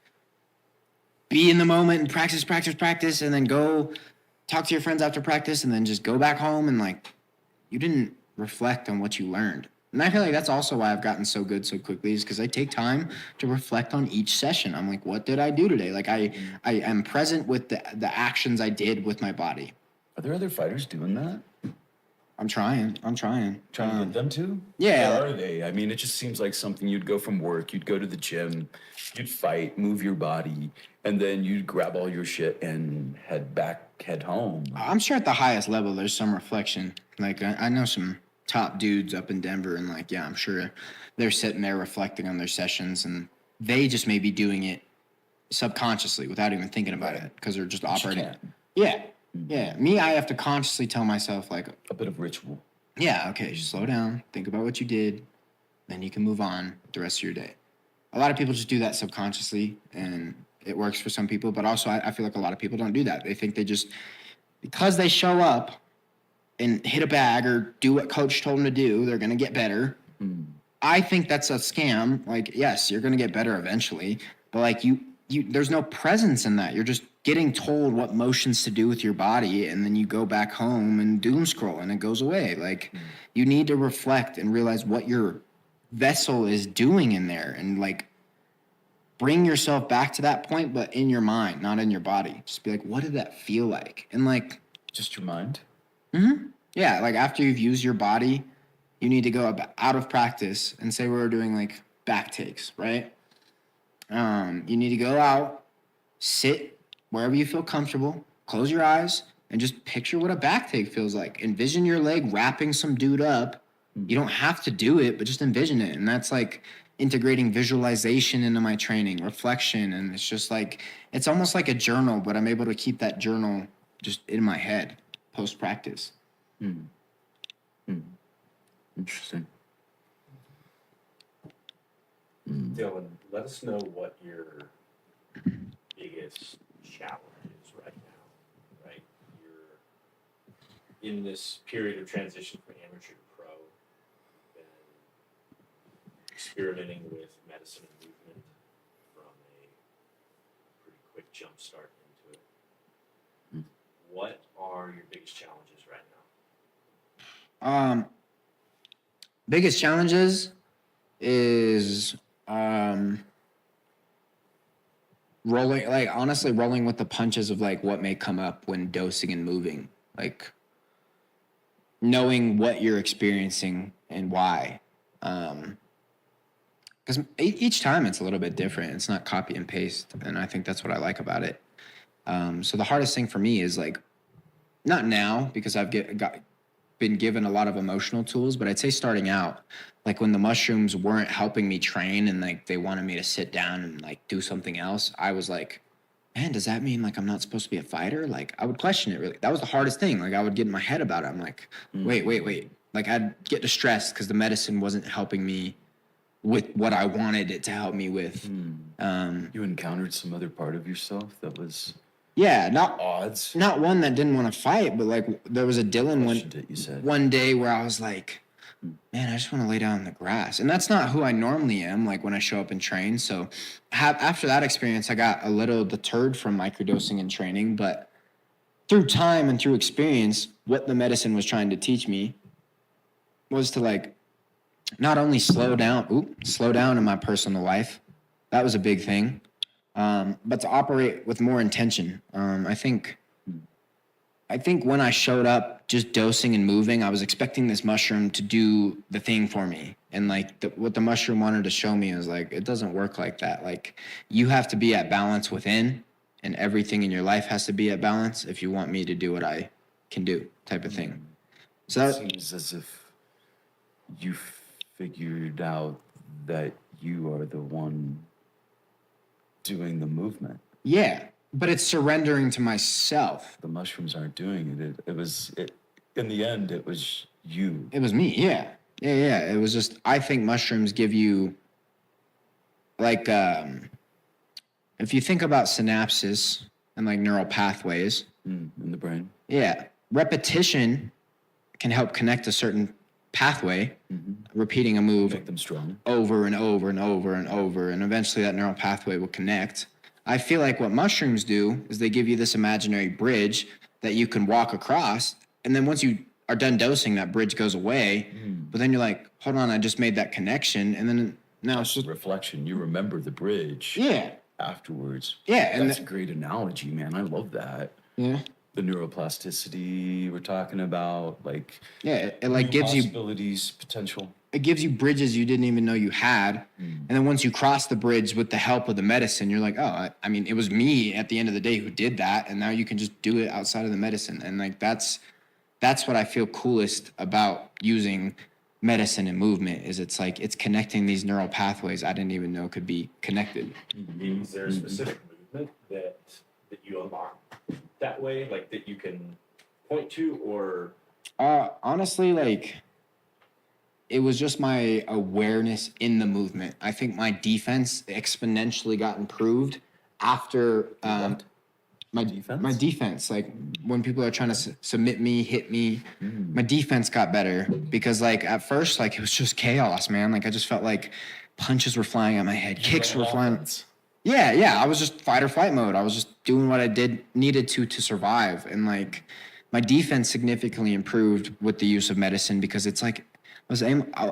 be in the moment and practice, and then go talk to your friends after practice, and then just go back home and like you didn't reflect on what you learned. And I feel like that's also why I've gotten so good so quickly, is because I take time to reflect on each session. I'm like, what did I do today? Like I am present with the actions I did with my body. Are there other fighters doing that? I'm trying. Trying to get them to? yeah. Where are they? I mean, it just seems like something you'd go from work, you'd go to the gym, you'd fight, move your body, and then you'd grab all your shit and head home. I'm sure at the highest level, there's some reflection. Like I know some top dudes up in Denver, and like, yeah, I'm sure they're sitting there reflecting on their sessions, and they just may be doing it subconsciously without even thinking about it, because they're just operating. can't. Yeah. Yeah. Me, I have to consciously tell myself, like, A bit of ritual. yeah, okay, just slow down, think about what you did, then you can move on the rest of your day. A lot of people just do that subconsciously, and it works for some people, but also I feel like a lot of people don't do that. They think they just, because they show up and hit a bag or do what coach told them to do, they're going to get better. I think that's a scam. Like, yes, you're going to get better eventually, but like you there's no presence in that. You're just getting told what motions to do with your body, and then you go back home and doom scroll and it goes away. Like, you need to reflect and realize what your vessel is doing in there, and like bring yourself back to that point, but in your mind, not in your body. Just be like, what did that feel like? And like, Just your mind. yeah, like after you've used your body, you need to go out of practice, and say we're doing like back takes, right? You need to go out, sit wherever you feel comfortable, close your eyes, and just picture what a back take feels like. Envision your leg wrapping some dude up. You don't have to do it, but just envision it. And that's like integrating visualization into my training, reflection, and it's just like, it's almost like a journal, but I'm able to keep that journal just in my head post-practice. Interesting. Dylan, let us know what your biggest challenge is right now, right? You're in this period of transition from amateur to pro, been experimenting with medicine and movement from a pretty quick jump start into it. What are your biggest challenges right now? Biggest challenges is rolling, like honestly rolling with the punches of like what may come up when dosing and moving, like knowing what you're experiencing and why, because each time it's a little bit different. It's not copy and paste, and I think that's what I like about it. So the hardest thing for me is like, not now, because I've been given a lot of emotional tools, but I'd say starting out, like when the mushrooms weren't helping me train and like they wanted me to sit down and like do something else, I was like, man, does that mean like I'm not supposed to be a fighter? Like I would question it really. That was the hardest thing. Like I would get in my head about it. I'm like, wait. Like I'd get distressed because the medicine wasn't helping me with what I wanted it to help me with. You encountered some other part of yourself that was Not odds. not one that didn't want to fight, but like there was a Dylan one day where I was like, man, I just want to lay down in the grass. And that's not who I normally am, like when I show up and train. So after that experience, I got a little deterred from microdosing and training, but through time and through experience, what the medicine was trying to teach me was to like not only slow down in my personal life. That was a big thing. But to operate with more intention. I think when I showed up just dosing and moving, I was expecting this mushroom to do the thing for me. And like what the mushroom wanted to show me is like, it doesn't work like that. Like you have to be at balance within, and everything in your life has to be at balance if you want me to do what I can do, type of thing. So it seems as if you figured out that you are the one doing the movement. Yeah, but it's surrendering to myself. The mushrooms aren't doing it. It was in the end, it was you. It was me, yeah. It was just, I think mushrooms give you, like, if you think about synapses and like neural pathways. In the brain. Yeah, repetition can help connect a certain pathway, repeating a move. Make them strong. Over and over and over and over, and eventually that neural pathway will connect. I feel like what mushrooms do is they give you this imaginary bridge that you can walk across, and then once you are done dosing, that bridge goes away. But then you're like, hold on, I just made that connection, and then now it's just reflection. You remember the bridge. Yeah. Afterwards. Yeah, and that's a great analogy, man. I love that. Yeah. The neuroplasticity we're talking about, like it like gives you possibilities, potential. It gives you bridges you didn't even know you had, and then once you cross the bridge with the help of the medicine, you're like, oh, I mean, it was me at the end of the day who did that, and now you can just do it outside of the medicine, and like that's what I feel coolest about using medicine and movement is it's like it's connecting these neural pathways I didn't even know could be connected. Is there a specific movement that you unlock that way, like that you can point to, or honestly, like it was just my awareness in the movement. I think my defense exponentially got improved after my defense. Like when people are trying to submit me, hit me, my defense got better because like at first, like it was just chaos, man. Like I just felt like punches were flying at my head, kicks were flying. Yeah. I was just fight or flight mode. I was just doing what I needed to survive. And like my defense significantly improved with the use of medicine because it's like I was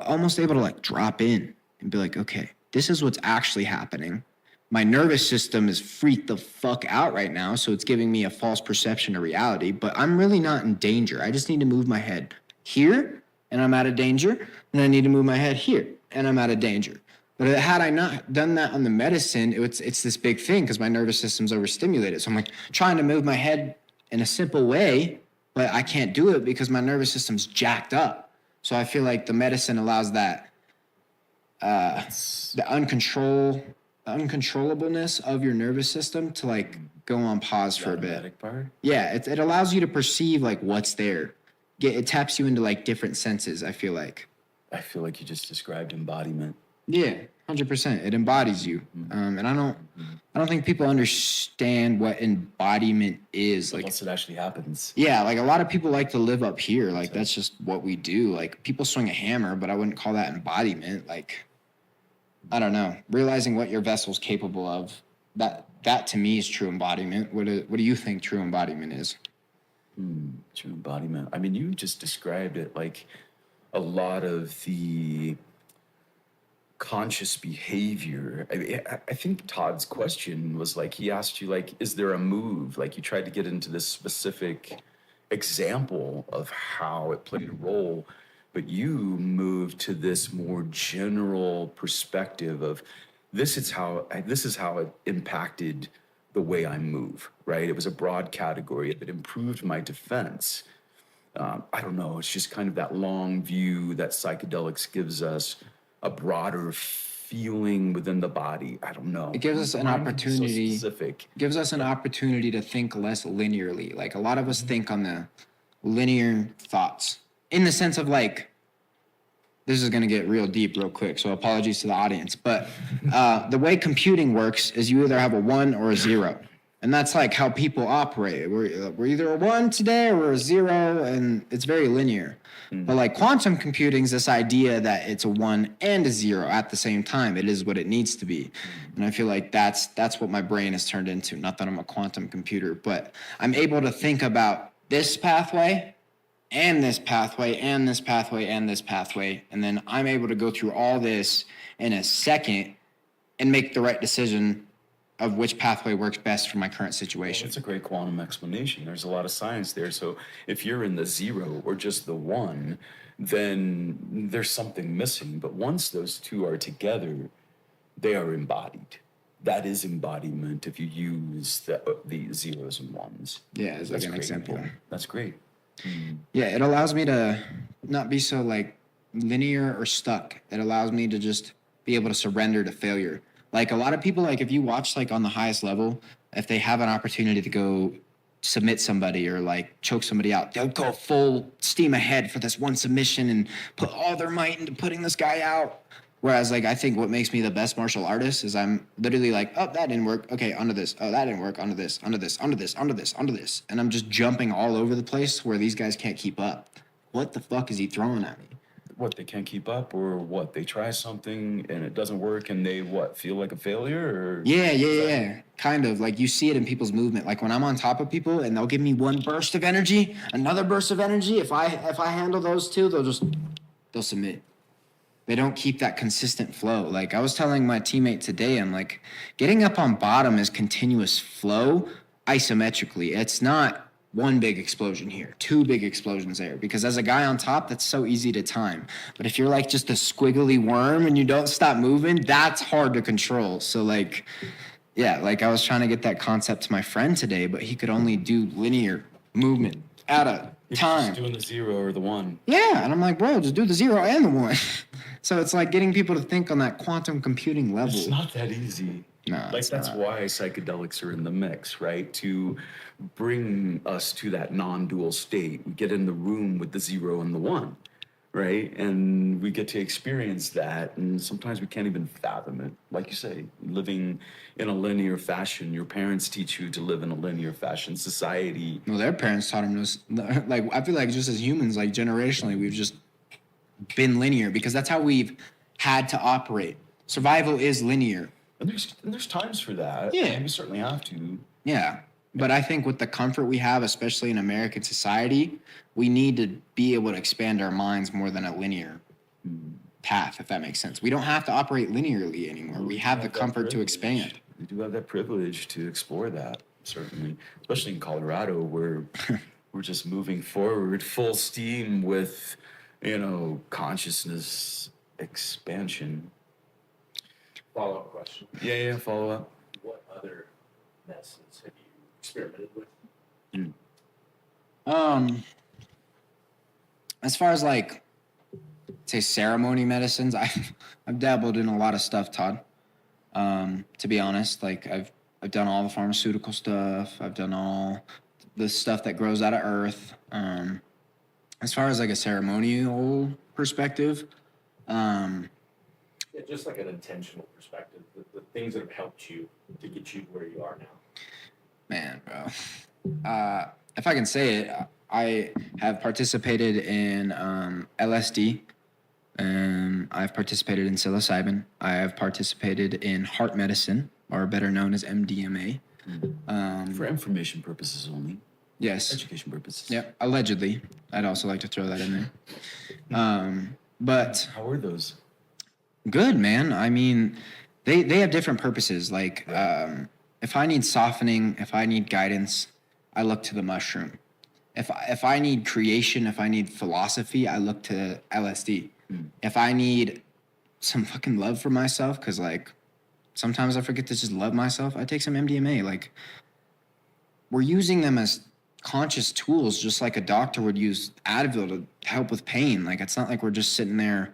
almost able to like drop in and be like, okay, this is what's actually happening. My nervous system is freaked the fuck out right now, so it's giving me a false perception of reality, but I'm really not in danger. I just need to move my head here, and I'm out of danger, and I need to move my head here, and I'm out of danger. But had I not done that on the medicine, it's this big thing because my nervous system's overstimulated. So I'm like trying to move my head in a simple way, but I can't do it because my nervous system's jacked up. So I feel like the medicine allows that, the uncontrollableness of your nervous system to like go on pause for a bit. Part? Yeah, it allows you to perceive like what's there. It taps you into like different senses, I feel like. I feel like you just described embodiment. Yeah, 100%. It embodies you. And I don't think people understand what embodiment is. Like, unless it actually happens. Yeah, like a lot of people like to live up here. Like that's just what we do. Like people swing a hammer, but I wouldn't call that embodiment. Like, I don't know. Realizing what your vessel's capable of, that to me is true embodiment. What do you think true embodiment is? True embodiment. I mean, you just described it like a lot of the conscious behavior. I think Todd's question was like, he asked you like, is there a move? Like you tried to get into this specific example of how it played a role, but you moved to this more general perspective of this is how it impacted the way I move, right? It was a broad category. It improved my defense. I don't know, it's just kind of that long view that psychedelics gives us, a broader feeling within the body. I don't know. It gives us an Mind can be so opportunity. specific. Gives us an opportunity to think less linearly. Like a lot of us think on the linear thoughts in the sense of like, this is going to get real deep real quick, so apologies to the audience. But the way computing works is you either have a 1 or a 0. And that's like how people operate. We're either a 1 today or we're a 0, and it's very linear. But like quantum computing is this idea that it's a 1 and a 0 at the same time. It is what it needs to be. And I feel like that's what my brain has turned into. Not that I'm a quantum computer, but I'm able to think about this pathway and this pathway and this pathway and this pathway. And then I'm able to go through all this in a second and make the right decision of which pathway works best for my current situation. It's a great quantum explanation. There's a lot of science there. So if you're in the 0 or just the 1, then there's something missing. But once those two are together, they are embodied. That is embodiment if you use the 0s and 1s. Yeah, as like an great. example. Yeah, that's great. Yeah, it allows me to not be so like linear or stuck. It allows me to just be able to surrender to failure. Like a lot of people, like if you watch like on the highest level, if they have an opportunity to go submit somebody or like choke somebody out, they'll go full steam ahead for this one submission and put all their might into putting this guy out. Whereas like I think what makes me the best martial artist is I'm literally like, oh, that didn't work. Okay, onto this. Oh, that didn't work. Onto this, onto this, onto this, onto this, onto this. And I'm just jumping all over the place where these guys can't keep up. What the fuck is he throwing at me? What, they can't keep up, or what? They try something and it doesn't work and they feel like a failure, or Yeah. Kind of like you see it in people's movement. Like when I'm on top of people and they'll give me one burst of energy, another burst of energy. If I handle those two, they'll submit. They don't keep that consistent flow. Like I was telling my teammate today, I'm like, getting up on bottom is continuous flow isometrically. It's not one big explosion here, 2 big explosions there. Because as a guy on top, that's so easy to time. But if you're like just a squiggly worm and you don't stop moving, that's hard to control. So like, yeah, like I was trying to get that concept to my friend today, but he could only do linear movement at a time. Just doing the 0 or the 1. Yeah, and I'm like, bro, just do the 0 and the 1. So it's like getting people to think on that quantum computing level. It's not that easy. No, like that's why psychedelics are in the mix, right? To bring us to that non-dual state. We get in the room with the 0 and the 1, right? And we get to experience that. And sometimes we can't even fathom it. Like you say, living in a linear fashion. Your parents teach you to live in a linear fashion. Society. Well, their parents taught them this. Like, I feel like just as humans, like generationally, we've just been linear because that's how we've had to operate. Survival is linear. And there's times for that. Yeah. And we certainly have to. Yeah. But I think with the comfort we have, especially in American society, we need to be able to expand our minds more than a linear path, if that makes sense. We don't have to operate linearly anymore. We have the comfort to expand. We do have that privilege to explore that, certainly, especially in Colorado, where we're just moving forward full steam with, consciousness expansion. Follow-up question. Yeah, follow up. What other medicines have you experimented with? As far as like, say ceremony medicines, I've dabbled in a lot of stuff, Todd. To be honest, like I've done all the pharmaceutical stuff. I've done all the stuff that grows out of earth. As far as like a ceremonial perspective, Yeah, just like an intentional perspective, the things that have helped you to get you to where you are now. man, bro. If I can say it, I have participated in LSD. I've participated in psilocybin. I have participated in heart medicine, or better known as MDMA. For information purposes only. Yes. Education purposes. Yep. Allegedly. I'd also like to throw that in there. But How are those? good, man. I mean, they have different purposes. Like, if I need softening, if I need guidance, I look to the mushroom. If I need creation, if I need philosophy, I look to LSD. If I need some fucking love for myself, because like sometimes I forget to just love myself, I take some MDMA. Like, we're using them as conscious tools, just like a doctor would use Advil to help with pain. Like, it's not like we're just sitting there,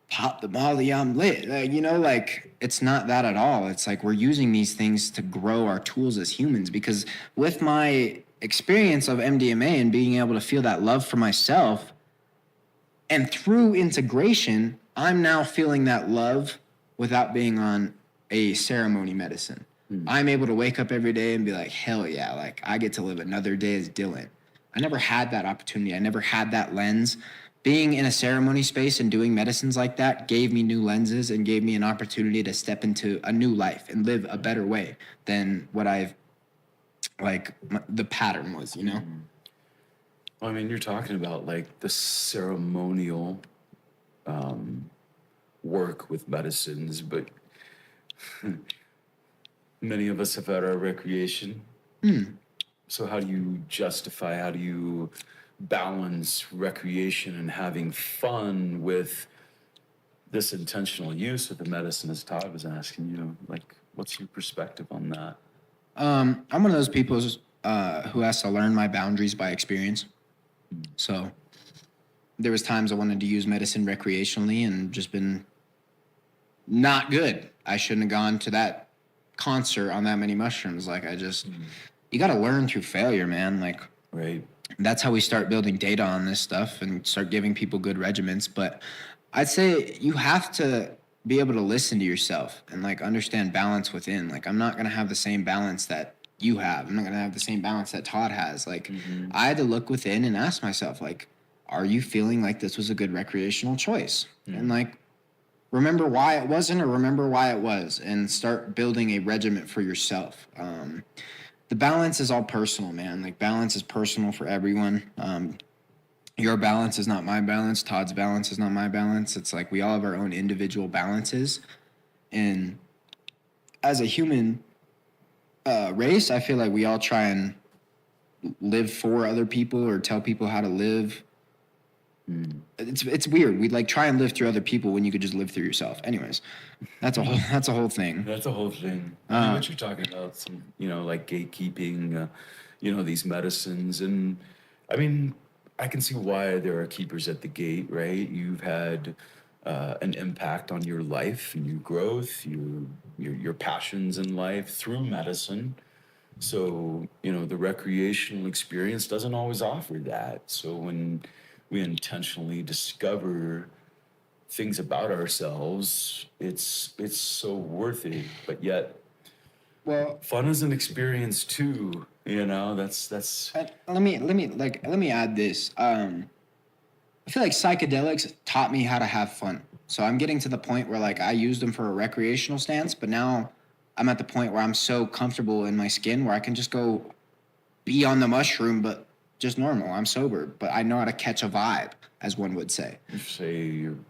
pop the molly, I'm lit. Like, it's not that at all. It's like we're using these things to grow our tools as humans, because with my experience of MDMA and being able to feel that love for myself, and through integration, I'm now feeling that love without being on a ceremony medicine. I'm able to wake up every day and be like, hell yeah, like I get to live another day as Dylan. I never had that opportunity. I never had that lens. Being in a ceremony space and doing medicines like that gave me new lenses and gave me an opportunity to step into a new life and live a better way than what the pattern was, I mean, you're talking about like the ceremonial work with medicines, but many of us have had our recreation. So how do you balance recreation and having fun with this intentional use of the medicine, as Todd was asking you? Like, what's your perspective on that? I'm one of those people who has to learn my boundaries by experience. So there was times I wanted to use medicine recreationally and just been not good. I shouldn't have gone to that concert on that many mushrooms. Like, you got to learn through failure, man. Like, right. That's how we start building data on this stuff and start giving people good regimens. But I'd say you have to be able to listen to yourself and like understand balance within. Like, I'm not going to have the same balance that you have. I'm not going to have the same balance that Todd has. Like, I had to look within and ask myself, like, are you feeling like this was a good recreational choice? And like, remember why it wasn't, or remember why it was, and start building a regiment for yourself. The balance is all personal, man. Like, balance is personal for everyone. Your balance is not my balance. Todd's balance is not my balance. It's like we all have our own individual balances. And as a human race, I feel like we all try and live for other people or tell people how to live. It's weird. We like try and live through other people when you could just live through yourself. Anyways, that's a whole thing. That's a whole thing. I mean, what you're talking about, some like gatekeeping, these medicines, and I mean, I can see why there are keepers at the gate, right? You've had an impact on your life and your growth, your passions in life through medicine. So the recreational experience doesn't always offer that. So when we intentionally discover things about ourselves, it's so worth it. But yet, Well, fun is an experience too. That's. let me add this. I feel like psychedelics taught me how to have fun. So I'm getting to the point where like I used them for a recreational stance, but now I'm at the point where I'm so comfortable in my skin where I can just go be on the mushroom, but just normal. I'm sober, but I know how to catch a vibe, as one would say. You say you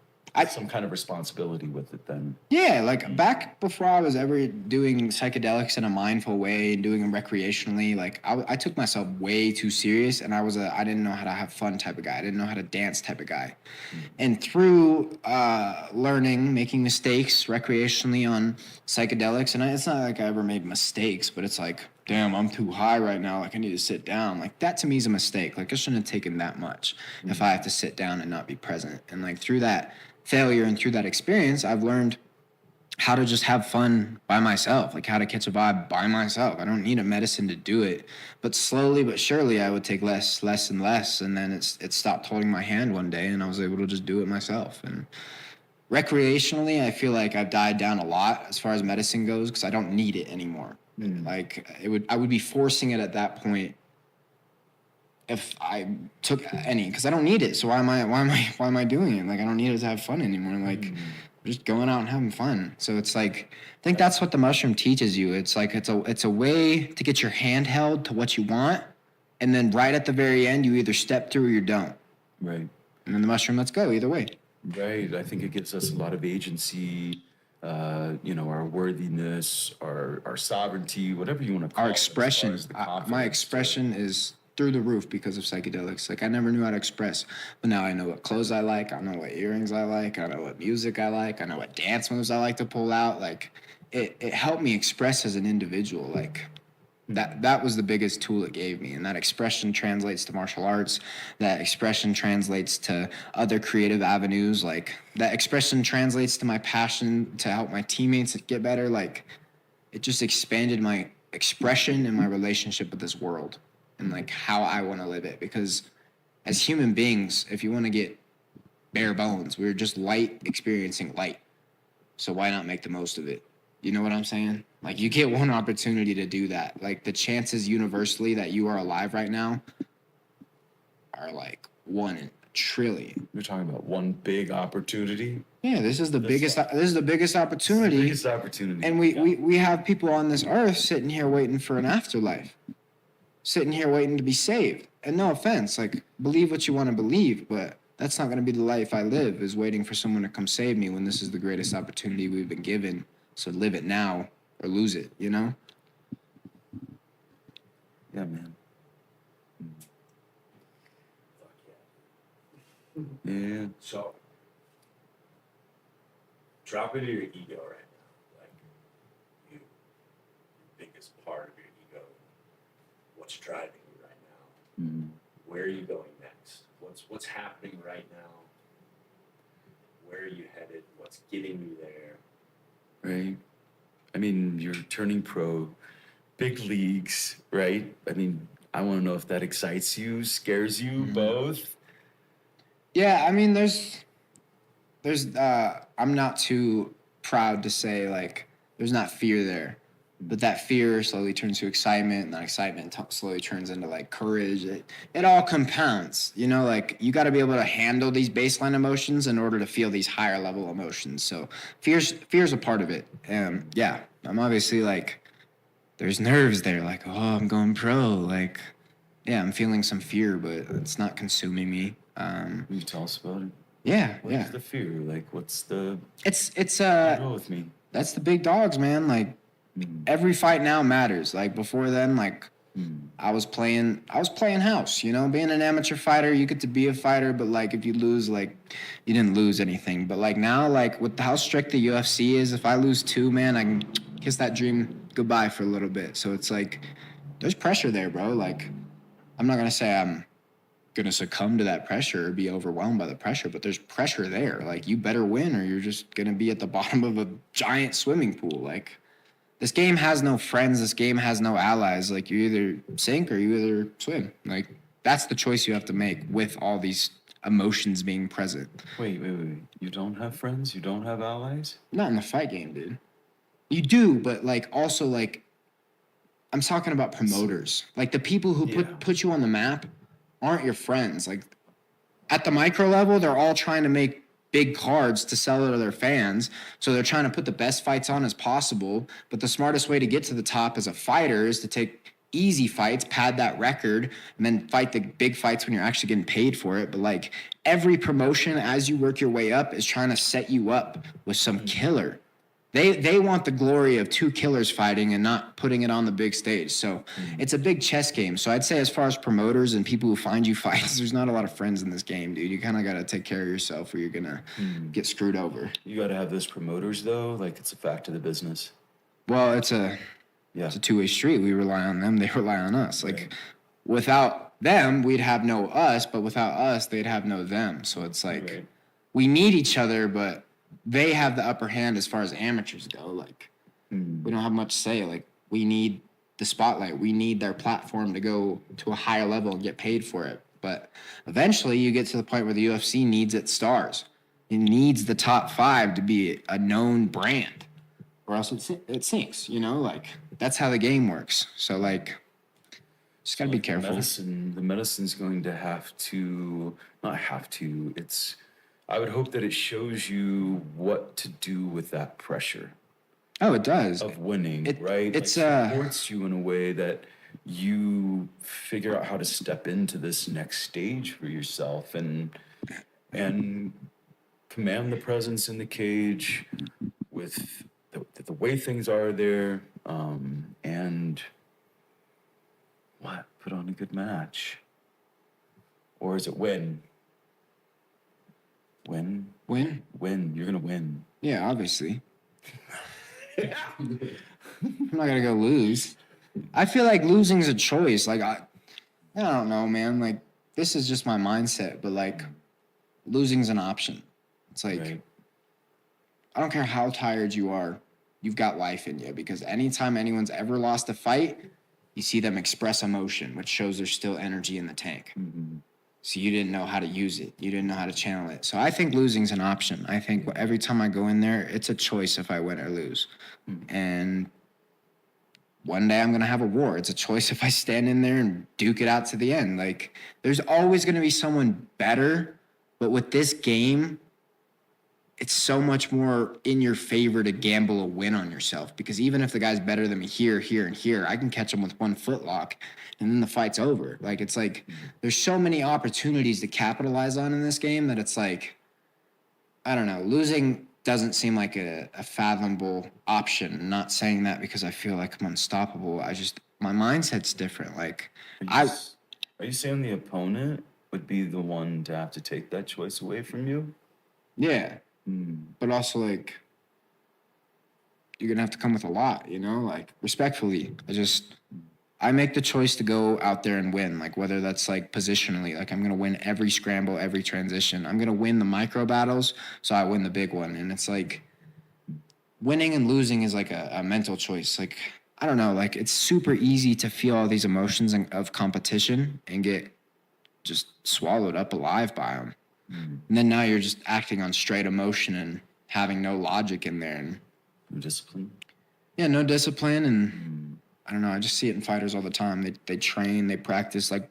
some kind of responsibility with it then. Yeah, like back before I was ever doing psychedelics in a mindful way and doing them recreationally, like I took myself way too serious, and I didn't know how to have fun type of guy. I didn't know how to dance type of guy. And through learning, making mistakes recreationally on psychedelics, and it's not like I ever made mistakes, but it's like, damn, I'm too high right now. Like, I need to sit down. Like, that to me is a mistake. Like, I shouldn't have taken that much if I have to sit down and not be present. And like through that failure and through that experience, I've learned how to just have fun by myself, like how to catch a vibe by myself. I don't need a medicine to do it. But slowly but surely, I would take less and less. And then it stopped holding my hand one day, and I was able to just do it myself. And recreationally, I feel like I've died down a lot as far as medicine goes because I don't need it anymore. Like I would be forcing it at that point if I took any, because I don't need it. So why am I doing it? Like, I don't need it to have fun anymore. Like, just going out and having fun. So it's like, I think that's what the mushroom teaches you. It's like it's a way to get your hand held to what you want, and then right at the very end, you either step through or you don't. Right. And then the mushroom lets go either way. Right. I think it gives us a lot of agency. Our worthiness, our sovereignty, whatever you want to call it. Our expression. My expression is through the roof because of psychedelics. Like, I never knew how to express, but now I know what clothes I like. I know what earrings I like. I know what music I like. I know what dance moves I like to pull out. Like, it helped me express as an individual. Like, That was the biggest tool it gave me, and that expression translates to martial arts. That expression translates to other creative avenues. Like that expression translates to my passion to help my teammates get better. Like it just expanded my expression and my relationship with this world and like how I want to live it. Because as human beings, if you want to get bare bones, we're just light experiencing light. So why not make the most of it? You know what I'm saying? Like you get one opportunity to do that. Like the chances universally that you are alive right now are like 1 in a trillion. You're talking about one big opportunity. Yeah, this is the biggest opportunity. Biggest opportunity. And we have people on this earth sitting here waiting for an afterlife. Sitting here waiting to be saved. And no offense, like believe what you want to believe, but that's not going to be the life I live, is waiting for someone to come save me when this is the greatest opportunity we've been given. So live it now or lose it, you know? Yeah, man. Fuck yeah. Yeah. So, drop into your ego right now. Like, you, the biggest part of your ego. What's driving you right now? Mm. Where are you going next? What's happening right now? Where are you headed? What's getting you there? Right. I mean, you're turning pro, big leagues, right? I mean, I want to know if that excites you, scares you, both. Yeah, I mean, there's I'm not too proud to say like there's not fear there, but that fear slowly turns to excitement, and that excitement slowly turns into like courage. It all compounds, you know. Like you got to be able to handle these baseline emotions in order to feel these higher level emotions. So fear's a part of it. Yeah, I'm obviously like there's nerves there. Like I'm going pro. Like yeah, I'm feeling some fear, but it's not consuming me. Can you tell us about it? Yeah, What's the fear? Like, what's the... It's Go with me. that's the big dogs, man. Like every fight now matters. Like before then, like I was playing house, you know, being an amateur fighter, you get to be a fighter, but like if you lose, like you didn't lose anything. But like now, like with how strict the UFC is, if I lose 2, man, I can kiss that dream goodbye for a little bit. So it's like there's pressure there, bro. Like I'm not gonna say I'm gonna succumb to that pressure or be overwhelmed by the pressure, but there's pressure there. Like you better win or you're just gonna be at the bottom of a giant swimming pool. Like this game has no friends, this game has no allies. Like you either sink or you either swim. Like that's the choice you have to make with all these emotions being present. Wait. You don't have friends? You don't have allies? Not in the fight game, dude. You do, but like also like I'm talking about promoters. Like the people who put you on the map aren't your friends. Like at the micro level, they're all trying to make big cards to sell to their fans. So they're trying to put the best fights on as possible. But the smartest way to get to the top as a fighter is to take easy fights, pad that record, and then fight the big fights when you're actually getting paid for it. But like every promotion as you work your way up is trying to set you up with some killer. They want the glory of 2 killers fighting and not putting it on the big stage. So it's a big chess game. So I'd say as far as promoters and people who find you fights, there's not a lot of friends in this game, dude. You kind of got to take care of yourself or you're going to get screwed over. You got to have those promoters, though. Like, it's a fact of the business. Well, it's a two-way street. We rely on them. They rely on us. Like, without them, we'd have no us. But without us, they'd have no them. So it's like we need each other, but they have the upper hand as far as amateurs go. Like, we don't have much to say. Like, we need the spotlight. We need their platform to go to a higher level and get paid for it. But eventually you get to the point where the UFC needs its stars. It needs the top 5 to be a known brand or else it sinks, you know? Like, that's how the game works. So, like, just got to be careful. The medicine's going to have to, not have to, I would hope that it shows you what to do with that pressure. Oh, it does. Of winning, right? It supports you in a way that you figure out how to step into this next stage for yourself and command the presence in the cage with the way things are there, and put on a good match. Or is it win? Win. You're gonna win. Yeah, obviously. I'm not gonna go lose. I feel like losing's a choice. Like I don't know, man. Like this is just my mindset, but like losing's an option. It's like Right. I don't care how tired you are, you've got life in you because anytime anyone's ever lost a fight, you see them express emotion, which shows there's still energy in the tank. Mhm. So you didn't know how to use it. You didn't know how to channel it. So I think losing's an option. I think every time I go in there, it's a choice if I win or lose. And one day I'm going to have a war. It's a choice if I stand in there and duke it out to the end. Like there's always going to be someone better, but with this game, it's so much more in your favor to gamble a win on yourself because even if the guy's better than me here, here, and here, I can catch him with one foot lock and then the fight's over. Like, it's like there's so many opportunities to capitalize on in this game that it's like, I don't know, losing doesn't seem like a fathomable option. I'm not saying that because I feel like I'm unstoppable. My mindset's different. Like, Are you saying the opponent would be the one to have to take that choice away from you? yeah. But also, like, you're going to have to come with a lot, you know? Like, respectfully, I make the choice to go out there and win, like, whether that's, like, positionally. Like, I'm going to win every scramble, every transition. I'm going to win the micro battles, so I win the big one. And it's, like, winning and losing is, like, a mental choice. Like, I don't know. Like, it's super easy to feel all these emotions of competition and get just swallowed up alive by them. And then now you're just acting on straight emotion and having no logic in there. And No discipline? yeah, no discipline. And I don't know. I just see it in fighters all the time. They train, they practice like,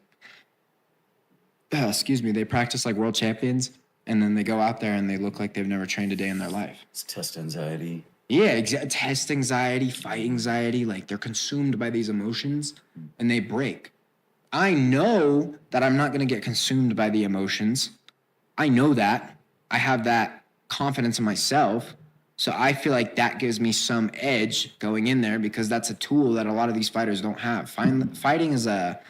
they practice like world champions. And then they go out there and they look like they've never trained a day in their life. It's test anxiety. Yeah, test anxiety, fight anxiety. Like they're consumed by these emotions and they break. I know that I'm not going to get consumed by the emotions. I know that. I have that confidence in myself. So I feel like that gives me some edge going in there because that's a tool that a lot of these fighters don't have. Fighting is a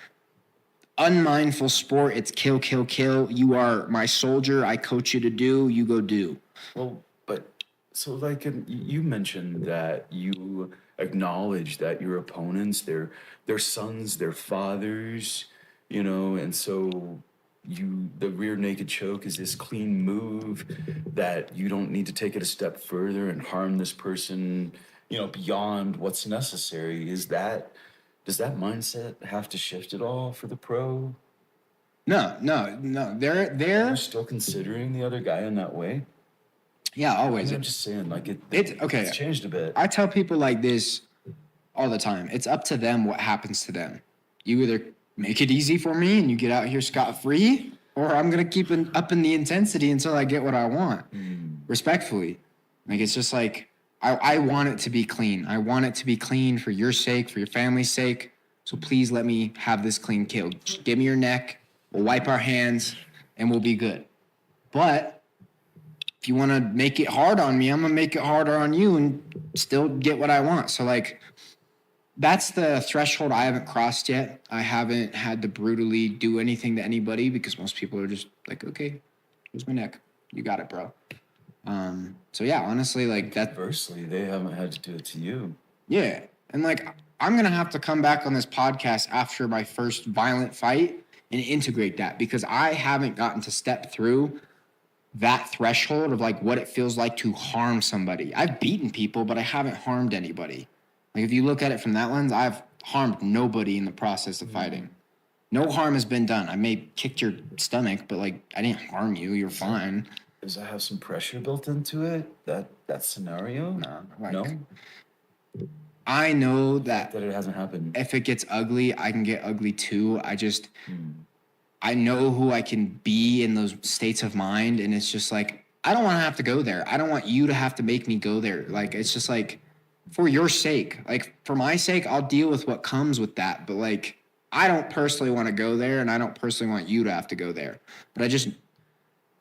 unmindful sport. It's kill, kill, kill. You are my soldier. I coach you to do. You go do. Well, but so like you mentioned that you acknowledge that your opponents, their sons, their fathers, and so the rear naked choke is this clean move that you don't need to take it a step further and harm this person, beyond what's necessary. Does that mindset have to shift at all for the pro? No. You're still considering the other guy in that way? Yeah, always. I'm just saying, like okay. It's changed a bit. I tell people like this all the time. It's up to them what happens to them. You either make it easy for me and you get out here scot-free, or I'm going to keep up in the intensity until I get what I want. Respectfully. Like, it's just like, I want it to be clean. I want it to be clean for your sake, for your family's sake. So please let me have this clean kill. Just give me your neck. We'll wipe our hands and we'll be good. But if you want to make it hard on me, I'm going to make it harder on you and still get what I want. So, like, that's the threshold I haven't crossed yet. I haven't had to brutally do anything to anybody because most people are just like, okay, here's my neck. You got it, bro. So, yeah, honestly, like that. Conversely, they haven't had to do it to you. Yeah. And, like, I'm going to have to come back on this podcast after my first violent fight and integrate that because I haven't gotten to step through that threshold of, like, what it feels like to harm somebody. I've beaten people, but I haven't harmed anybody. Like, if you look at it from that lens, I've harmed nobody in the process of fighting. No harm has been done. I may have kicked your stomach, but, like, I didn't harm you. You're fine. Does that have some pressure built into it? That scenario? No? I know that it hasn't happened. if it gets ugly, I can get ugly too. I know who I can be in those states of mind, and it's just like, I don't want to have to go there. I don't want you to have to make me go there. Like, it's just like, for your sake, like, for my sake, I'll deal with what comes with that. But, like, I don't personally want to go there, and I don't personally want you to have to go there. But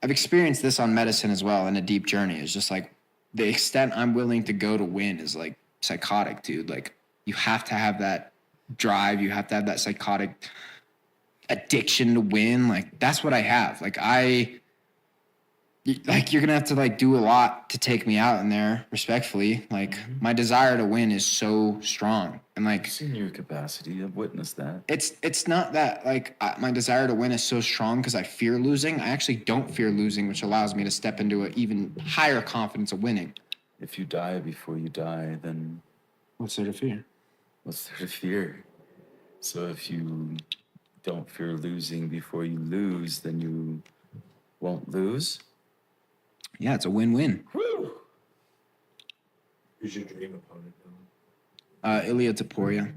I've experienced this on medicine as well in a deep journey. It's just like the extent I'm willing to go to win is like psychotic, dude. Like, you have to have that drive. You have to have that psychotic addiction to win. Like, that's what I have. Like, like you're gonna have to like do a lot to take me out in there, respectfully. Like my desire to win is so strong, and like I've seen your capacity. I've witnessed that. it's not that like my desire to win is so strong because I fear losing. I actually don't fear losing, which allows me to step into an even higher confidence of winning. If you die before you die, then What's there to fear? what's there to fear? So if you don't fear losing before you lose, then you won't lose. Yeah, it's a win-win. Woo! Who's your dream opponent, Dylan? Ilya Taporia.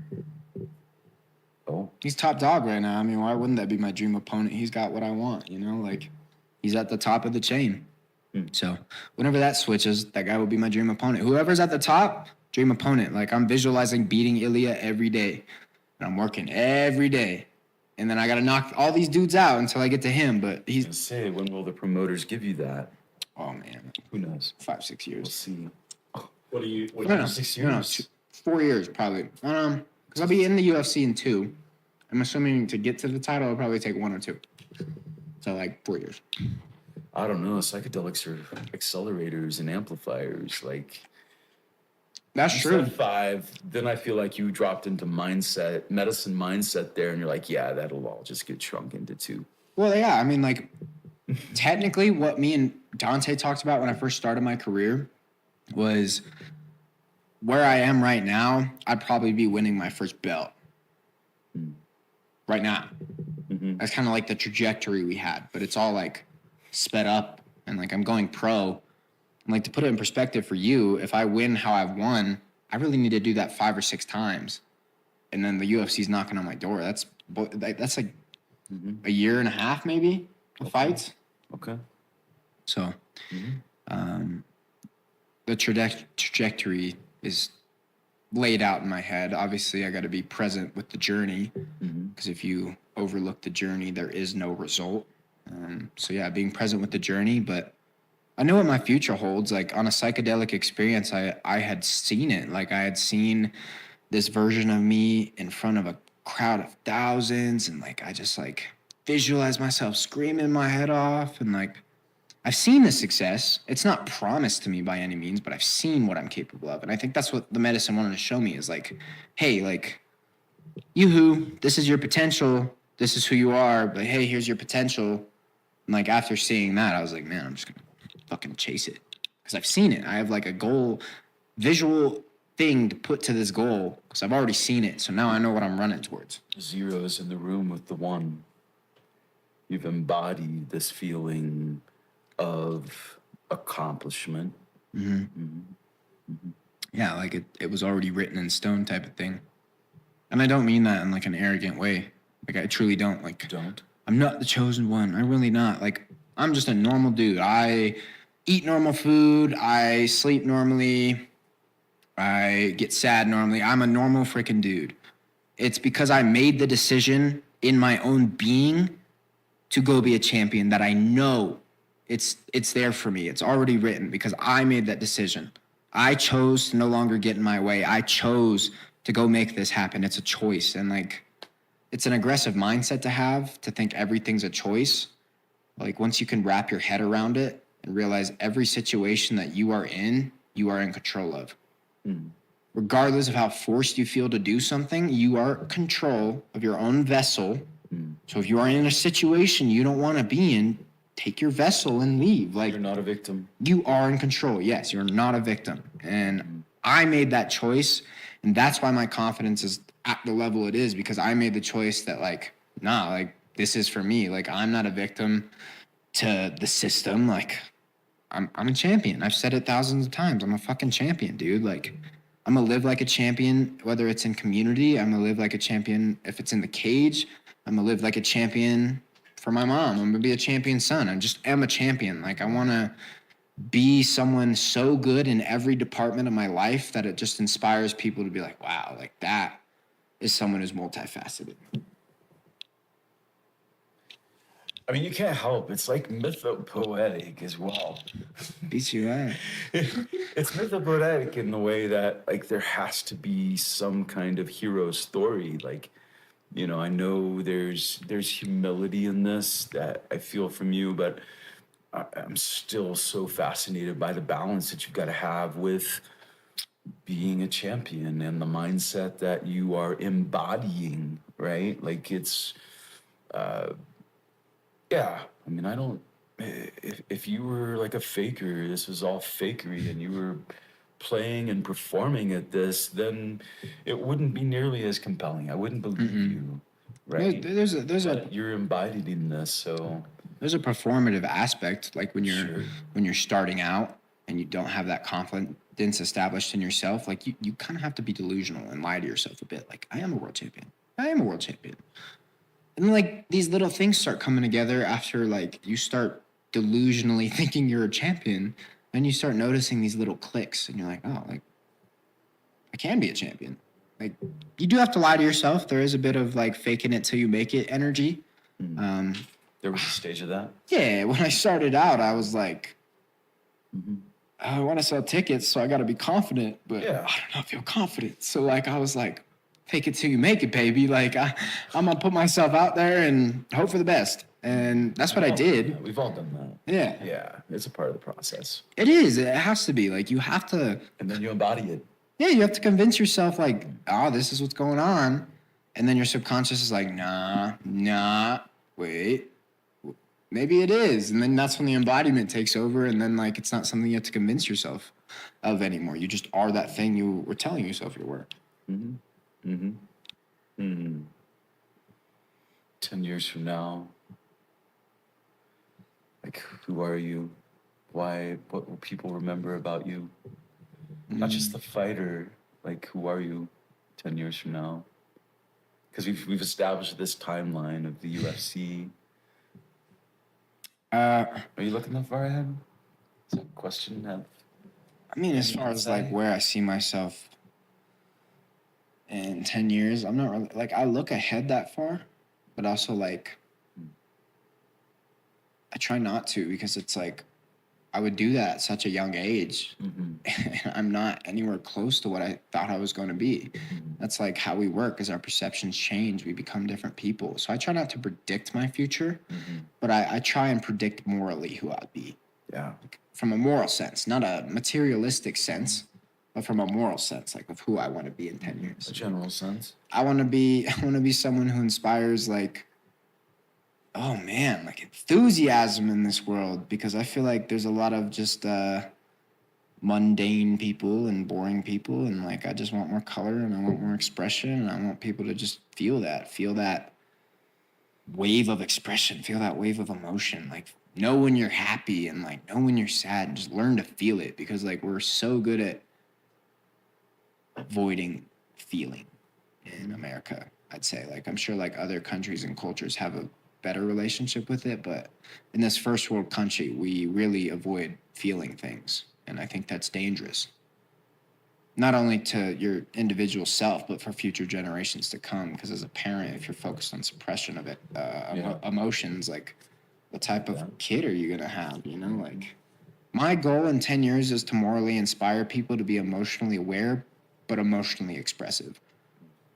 Oh, He's top dog right now. I mean, why wouldn't that be my dream opponent? He's got what I want, you know? Like, he's at the top of the chain. So, whenever that switches, that guy will be my dream opponent. Whoever's at the top, dream opponent. Like, I'm visualizing beating Ilya every day. And I'm working every day. And then I got to knock all these dudes out until I get to him. But I he's, say, when will the promoters give you that? oh, man, Who knows? 5-6 We'll years. see. What do you? What No, do no, you 6 no, years. 4 years probably. Because I'll be in the UFC in 2. I'm assuming to get to the title, it'll probably take 1 or 2. So, like, 4 years. I don't know. Psychedelics are accelerators and amplifiers. Like, That's you true. said 5, then I feel like you dropped into medicine mindset there, and you're like, yeah, that'll all just get shrunk into 2. Well, yeah, I mean, like, technically, what me and Dante talked about when I first started my career was where I am right now, I'd probably be winning my first belt. Right now. Mhm. That's kind of like the trajectory we had, but it's all like sped up and like I'm going pro. And like to put it in perspective for you, if I win how I've won, I really need to do that 5 or 6 times. And then the UFC's knocking on my door. That's like a year and a half maybe of fights. Okay. So the trajectory is laid out in my head. Obviously, I got to be present with the journey because if you overlook the journey, there is no result. So yeah, being present with the journey, but I know what my future holds. Like on a psychedelic experience, I had seen it. Like I had seen this version of me in front of a crowd of thousands, and like I just like visualized myself screaming my head off, and like I've seen the success. It's not promised to me by any means, but I've seen what I'm capable of. And I think that's what the medicine wanted to show me is like, hey, like, yoo-hoo, this is your potential. This is who you are. But hey, here's your potential. And like after seeing that, I was like, man, I'm just going to fucking chase it. Because I've seen it. I have like a goal, visual thing to put to this goal because I've already seen it. So now I know what I'm running towards. 0 is in the room with the 1. You've embodied this feeling of accomplishment. Yeah, like it was already written in stone type of thing. And I don't mean that in like an arrogant way. Like I truly don't. Like Don't. I'm not the chosen one. I'm really not. Like I'm just a normal dude. I eat normal food. I sleep normally. I get sad normally. I'm a normal freaking dude. It's because I made the decision in my own being to go be a champion that I know it's there for me. It's already written because I made that decision. I chose to no longer get in my way. I chose to go make this happen. It's a choice. And like, it's an aggressive mindset to have, to think everything's a choice. Like once you can wrap your head around it and realize every situation that you are in control of. Regardless of how forced you feel to do something, you are in control of your own vessel. So if you are in a situation you don't want to be in, take your vessel and leave. Like You're not a victim. you are in control. Yes, you're not a victim. And I made that choice. And that's why my confidence is at the level it is, because I made the choice that like, nah, like this is for me. Like I'm not a victim to the system. Like I'm a champion. I've said it thousands of times. I'm a fucking champion, dude. Like I'm gonna live like a champion, whether it's in community. I'm gonna live like a champion if it's in the cage. I'm gonna live like a champion for my mom. I'm gonna be a champion son. I just am a champion. Like I wanna be someone so good in every department of my life that it just inspires people to be like, wow, like that is someone who's multifaceted. I mean, you can't help. It's like mythopoetic as well. Beats you out. It's mythopoetic in the way that like there has to be some kind of hero story. Like, you know, I know there's humility in this that I feel from you, but I'm still so fascinated by the balance that you've got to have with being a champion and the mindset that you are embodying, right? Like it's, yeah. I mean, I don't. If you were like a faker, this was all fakery, and you were playing and performing at this, then it wouldn't be nearly as compelling. I wouldn't believe you, right? There's a But you're embodied in this, so there's a performative aspect, like when you're Sure. when you're starting out and you don't have that confidence established in yourself, like you kind of have to be delusional and lie to yourself a bit. Like, I am a world champion. I am a world champion. And like these little things start coming together after like you start delusionally thinking you're a champion, and you start noticing these little clicks, and you're like, oh, like I can be a champion. Like, you do have to lie to yourself. There is a bit of like faking it till you make it energy. there was a stage of that. Yeah, when I started out, I was like, I want to sell tickets, so I got to be confident, but Yeah. I don't feel confident. So like, I was like, fake it till you make it, baby. Like I'm gonna put myself out there and hope for the best. And that's what I did. We've all done that. Yeah, Yeah, it's a part of the process. it is. It has to be. Like, you have to, And then you embody it. yeah, you have to convince yourself like, oh, this is what's going on. And then your subconscious is like, nah, wait, maybe it is. And then that's when the embodiment takes over. And then like, it's not something you have to convince yourself of anymore. You just are that thing you were telling yourself you were. 10 years from now, like, who are you? Why? What will people remember about you? Not just the fighter. Like, who are you 10 years from now? Because we've established this timeline of the UFC. Are you looking that far ahead? Is that a question that? I mean, as far as like where I see myself in 10 years, I'm not really, like, I look ahead that far, but also like, I try not to, because it's like, I would do that at such a young age. And I'm not anywhere close to what I thought I was going to be. That's like how we work. As our perceptions change, we become different people. So I try not to predict my future, but I try and predict morally who I'd be. Yeah. From a moral sense, not a materialistic sense, but from a moral sense, like of who I want to be in 10 years. A general sense. I want to be someone who inspires, like, oh man, like enthusiasm in this world, because I feel like there's a lot of just mundane people and boring people, and like I just want more color and I want more expression, and I want people to just feel that wave of expression, feel that wave of emotion, like know when you're happy and like know when you're sad, and just learn to feel it, because like we're so good at avoiding feeling in America, I'd say. Like, I'm sure like other countries and cultures have a better relationship with it, but in this first world country, we really avoid feeling things, and I think that's dangerous, not only to your individual self, but for future generations to come. Because as a parent, if you're focused on suppression of it, emotions, like, what type of kid are you gonna have? You know, like, my goal in 10 years is to morally inspire people to be emotionally aware but emotionally expressive.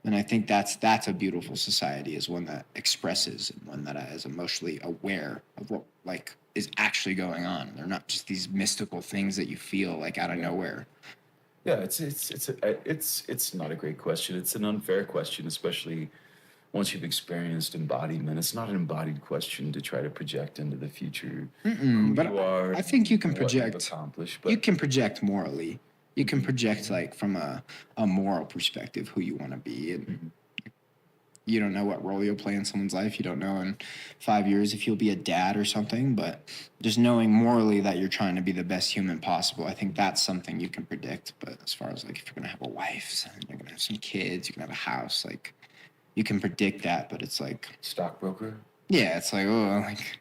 And I think that's a beautiful society, is one that expresses and one that is emotionally aware of what like is actually going on. They're not just these mystical things that you feel like out of nowhere. Yeah, it's not a great question. It's an unfair question, especially once you've experienced embodiment. It's not an embodied question to try to project into the future who But you are. I think you can and what you've project. accomplished, but You can project morally. You can project like from a moral perspective who you want to be, and you don't know what role you'll play in someone's life. You don't know in 5 years if you'll be a dad or something, but just knowing morally that you're trying to be the best human possible, I think that's something you can predict. But as far as like if you're gonna have a wife, you're gonna have some kids, you're gonna have a house, like you can predict that. But it's like, stockbroker, yeah, it's like, oh, like,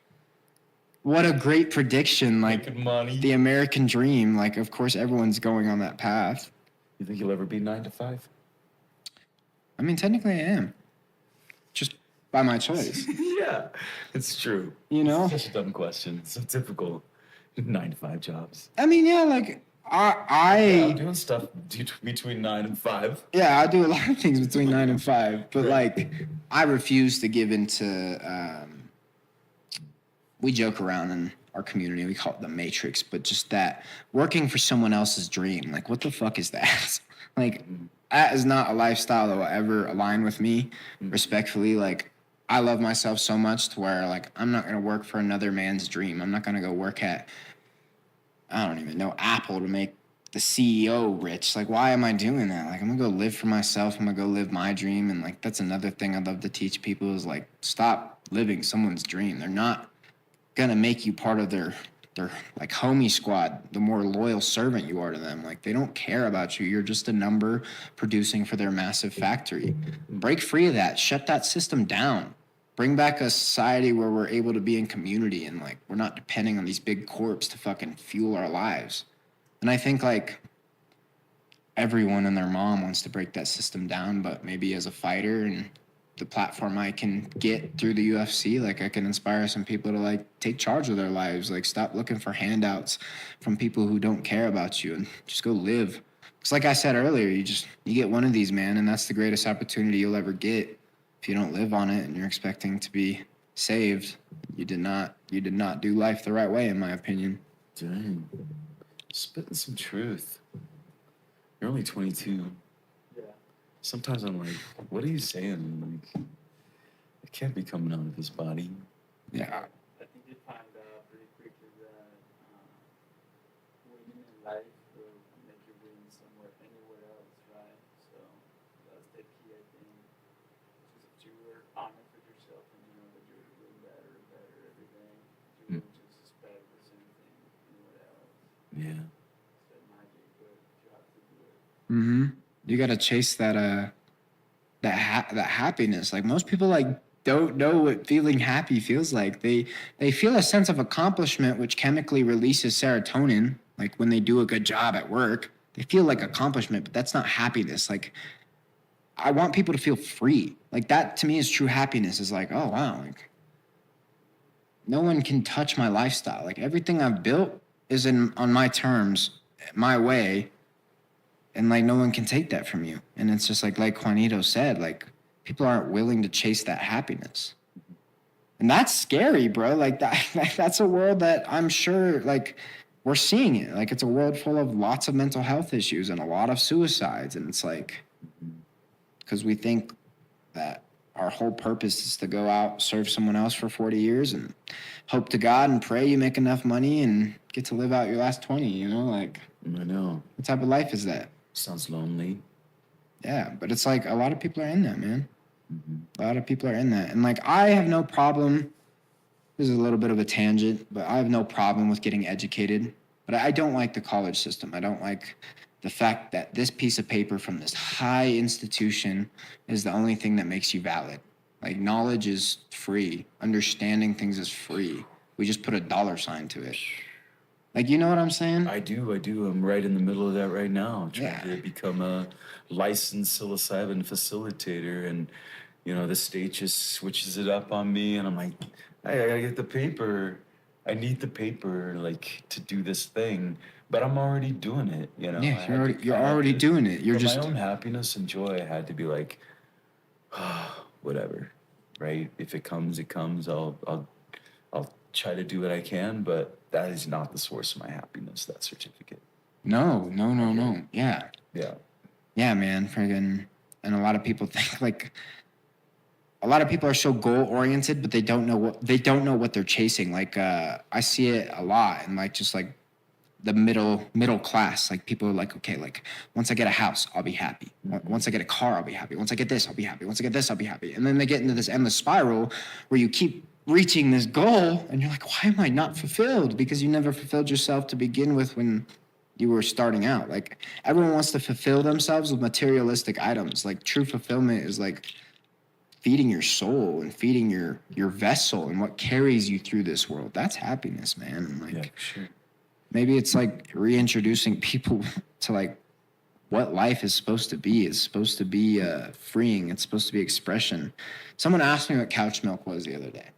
what a great prediction. Like, making money. the American dream. Like, of course, everyone's going on that path. You think you'll ever be 9 to 5? I mean, technically I am. Just by my choice. Yeah, it's true. You know? Such a dumb question. So typical 9 to 5 jobs. I mean, yeah, like, I'm doing stuff between 9 and 5. yeah, I do a lot of things between 9 and 5, but like, I refuse to give into, we joke around, and our community, we call it the matrix, but just that working for someone else's dream. Like, what the fuck is that? Like, that is not a lifestyle that will ever align with me, respectfully. Like, I love myself so much to where, like, I'm not going to work for another man's dream. I'm not going to go work at, I don't even know, Apple to make the CEO rich. Like, why am I doing that? Like, I'm going to go live for myself. I'm going to go live my dream. And, like, that's another thing I'd love to teach people is, like, stop living someone's dream. They're not gonna make you part of their like homie squad. The more loyal servant you are to them, like they don't care about you. You're just a number producing for their massive factory. Break free of that. Shut that system down. Bring back a society where we're able to be in community and like we're not depending on these big corps to fucking fuel our lives. And I think like everyone and their mom wants to break that system down, but maybe as a fighter and the platform I can get through the UFC, like I can inspire some people to like take charge of their lives, like stop looking for handouts from people who don't care about you and just go live. Because like I said earlier, you get one of these, man, and that's the greatest opportunity you'll ever get. If you don't live on it and you're expecting to be saved, you did not do life the right way, in my opinion. Dang. Spitting some truth. You're only 22. Yeah. Sometimes I'm like, what are you saying? Like, it can't be coming out of his body. Yeah. I think you find out pretty quickly that winning in life will make you win anywhere else, right? So that's the key, I think. Just if you were honest with yourself and you know that you're doing better every day, you will just expect the same thing anywhere else. Yeah. It's that magic, but you have to do it. Mm-hmm. You got to chase that happiness. Like most people like don't know what feeling happy feels like. They feel a sense of accomplishment, which chemically releases serotonin. Like when they do a good job at work, they feel like accomplishment, but that's not happiness. Like I want people to feel free. Like that to me is true happiness. Is like, oh wow, like no one can touch my lifestyle. Like everything I've built is on my terms, my way. And like no one can take that from you. And it's just like Juanito said, like people aren't willing to chase that happiness. And that's scary, bro. Like that's a world that I'm sure like we're seeing it. Like it's a world full of lots of mental health issues and a lot of suicides. And it's like, because we think that our whole purpose is to go out, serve someone else for 40 years and hope to God and pray you make enough money and get to live out your last 20, you know? Like, I know. what type of life is that? Sounds lonely. Yeah, but it's like a lot of people are in that, man. Mm-hmm. A lot of people are in that. And like, I have no problem. This is a little bit of a tangent, but I have no problem with getting educated. But I don't like the college system. I don't like the fact that this piece of paper from this high institution is the only thing that makes you valid. Like, knowledge is free. Understanding things is free. We just put a $sign to it. Like, you know what I'm saying? I do. I'm right in the middle of that right now. Trying to become a licensed psilocybin facilitator. And, you know, the state just switches it up on me. And I'm like, I gotta get the paper. I need the paper, like, to do this thing. But I'm already doing it, you know? Yeah, you're already doing it. You're for just... my own happiness and joy, I had to be like, whatever, right? If it comes, it comes. I'll try to do what I can, but that is not the source of my happiness, that certificate. No. Yeah. Yeah. Yeah, man. Friggin'. And a lot of people think like, a lot of people are so goal oriented, but they don't know what they're chasing. Like, I see it a lot in like, just like the middle class. Like people are like, okay, like once I get a house, I'll be happy. Once I get a car, I'll be happy. Once I get this, I'll be happy. Once I get this, I'll be happy. And then they get into this endless spiral where you keep reaching this goal and you're like, why am I not fulfilled? Because you never fulfilled yourself to begin with when you were starting out. Like everyone wants to fulfill themselves with materialistic items. Like true fulfillment is like feeding your soul and feeding your vessel and what carries you through this world. That's happiness, man. And like, Yeah, sure. Maybe it's like reintroducing people to like what life is supposed to be. It's supposed to be freeing. It's supposed to be expression. Someone asked me what Couchmilk was the other day.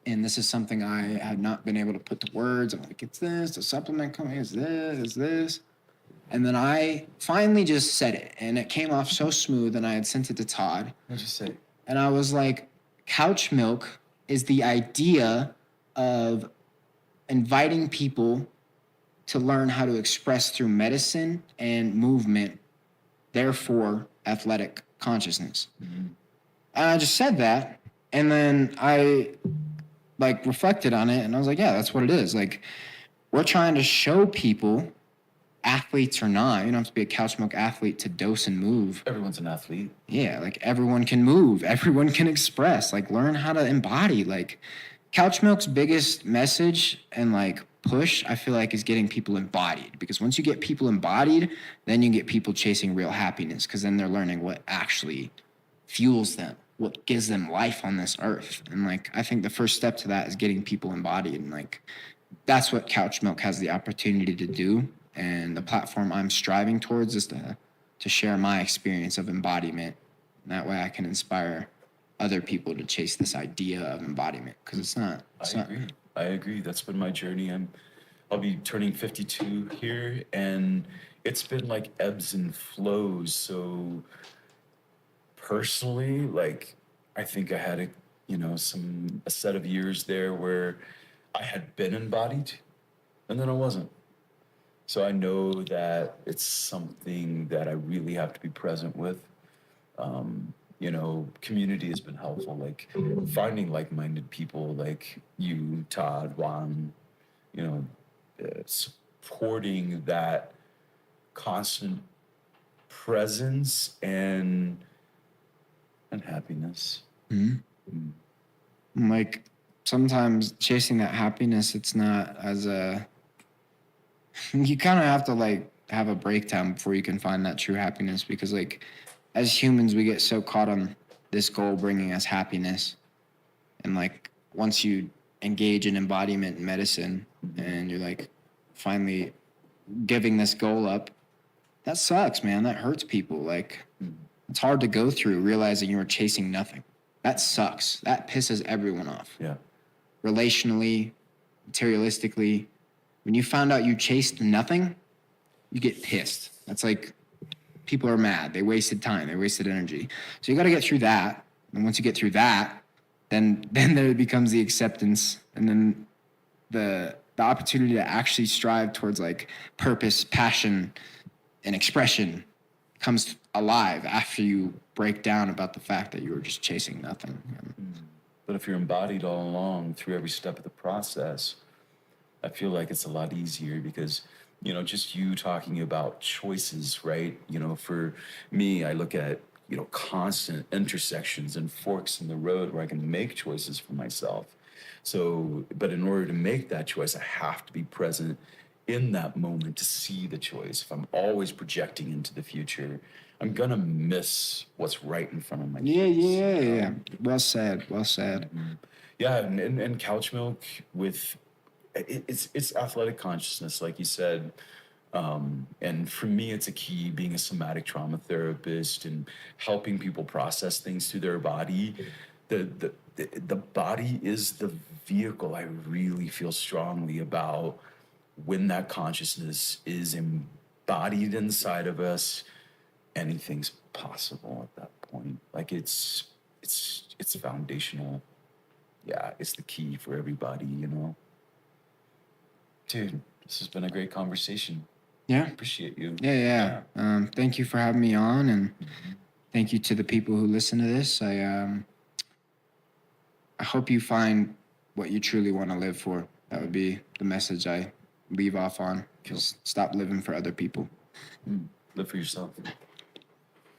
And this is something I had not been able to put to words. I'm like, it's this, the supplement company is this. And then I finally just said it. And it came off so smooth and I had sent it to Todd. What'd you say? And I was like, Couchmilk is the idea of inviting people to learn how to express through medicine and movement, therefore athletic consciousness. And I just said that, and then I like reflected on it, and I was like, yeah, that's what it is. Like, we're trying to show people, athletes or not, you don't have to be a Couchmilk athlete to dose and move. Everyone's an athlete. Yeah, like everyone can move, everyone can express, like learn how to embody. Like Couchmilk's biggest message and like push, I feel like, is getting people embodied, because once you get people embodied, then you get people chasing real happiness, because then they're learning what actually fuels them, what gives them life on this earth. And like I think the first step to that is getting people embodied, and like that's what Couchmilk has the opportunity to do. And the platform I'm striving towards is to share my experience of embodiment. And that way I can inspire other people to chase this idea of embodiment, because it's not. I agree. That's been my journey. I'll be turning 52 here, and it's been like ebbs and flows. So personally, like I think I had a set of years there where I had been embodied, and then I wasn't. So I know that it's something that I really have to be present with. Community has been helpful, like finding like-minded people like you, Todd, Juan, supporting that constant presence and happiness. Like sometimes chasing that happiness, it's not as a, you kind of have to like have a breakdown before you can find that true happiness, because like as humans we get so caught on this goal bringing us happiness, and like once you engage in embodiment in medicine and you're like finally giving this goal up, that sucks, man. That hurts people. Like it's hard to go through realizing you were chasing nothing. That sucks. That pisses everyone off. Yeah. Relationally, materialistically, when you found out you chased nothing, you get pissed. That's like, people are mad. They wasted time. They wasted energy. So you got to get through that. And once you get through that, then there becomes the acceptance, and then the opportunity to actually strive towards like purpose, passion, and expression comes alive after you break down about the fact that you were just chasing nothing. But if you're embodied all along through every step of the process, I feel like it's a lot easier, because just you talking about choices, right? For me, I look at constant intersections and forks in the road where I can make choices for myself. So, but in order to make that choice, I have to be present in that moment to see the choice. If I'm always projecting into the future, I'm gonna miss what's right in front of my face. Yeah. Well said. Yeah, and Couchmilk with it's athletic consciousness, like you said. And for me, it's a key being a somatic trauma therapist and helping people process things through their body. The body is the vehicle. I really feel strongly about when that consciousness is embodied inside of us, anything's possible at that point. Like it's foundational. Yeah, it's the key for everybody, Dude, this has been a great conversation. Yeah. Appreciate you. Yeah. Thank you for having me on, and thank you to the people who listen to this. I hope you find what you truly want to live for. That would be the message I leave off on. Just stop living for other people. Live for yourself.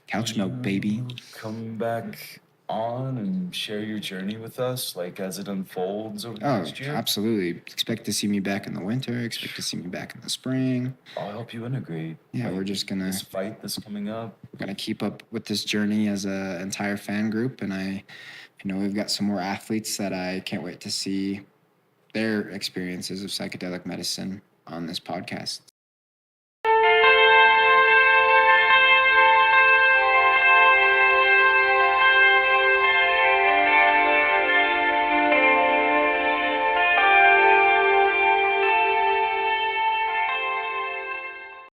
Couchmilk, baby. Come back on and share your journey with us, like as it unfolds over the next year. Absolutely. Expect to see me back in the winter. Expect to see me back in the spring. I'll help you integrate. Yeah, we're just gonna this fight that's coming up. Gonna keep up with this journey as an entire fan group, and we've got some more athletes that I can't wait to see their experiences of psychedelic medicine on this podcast.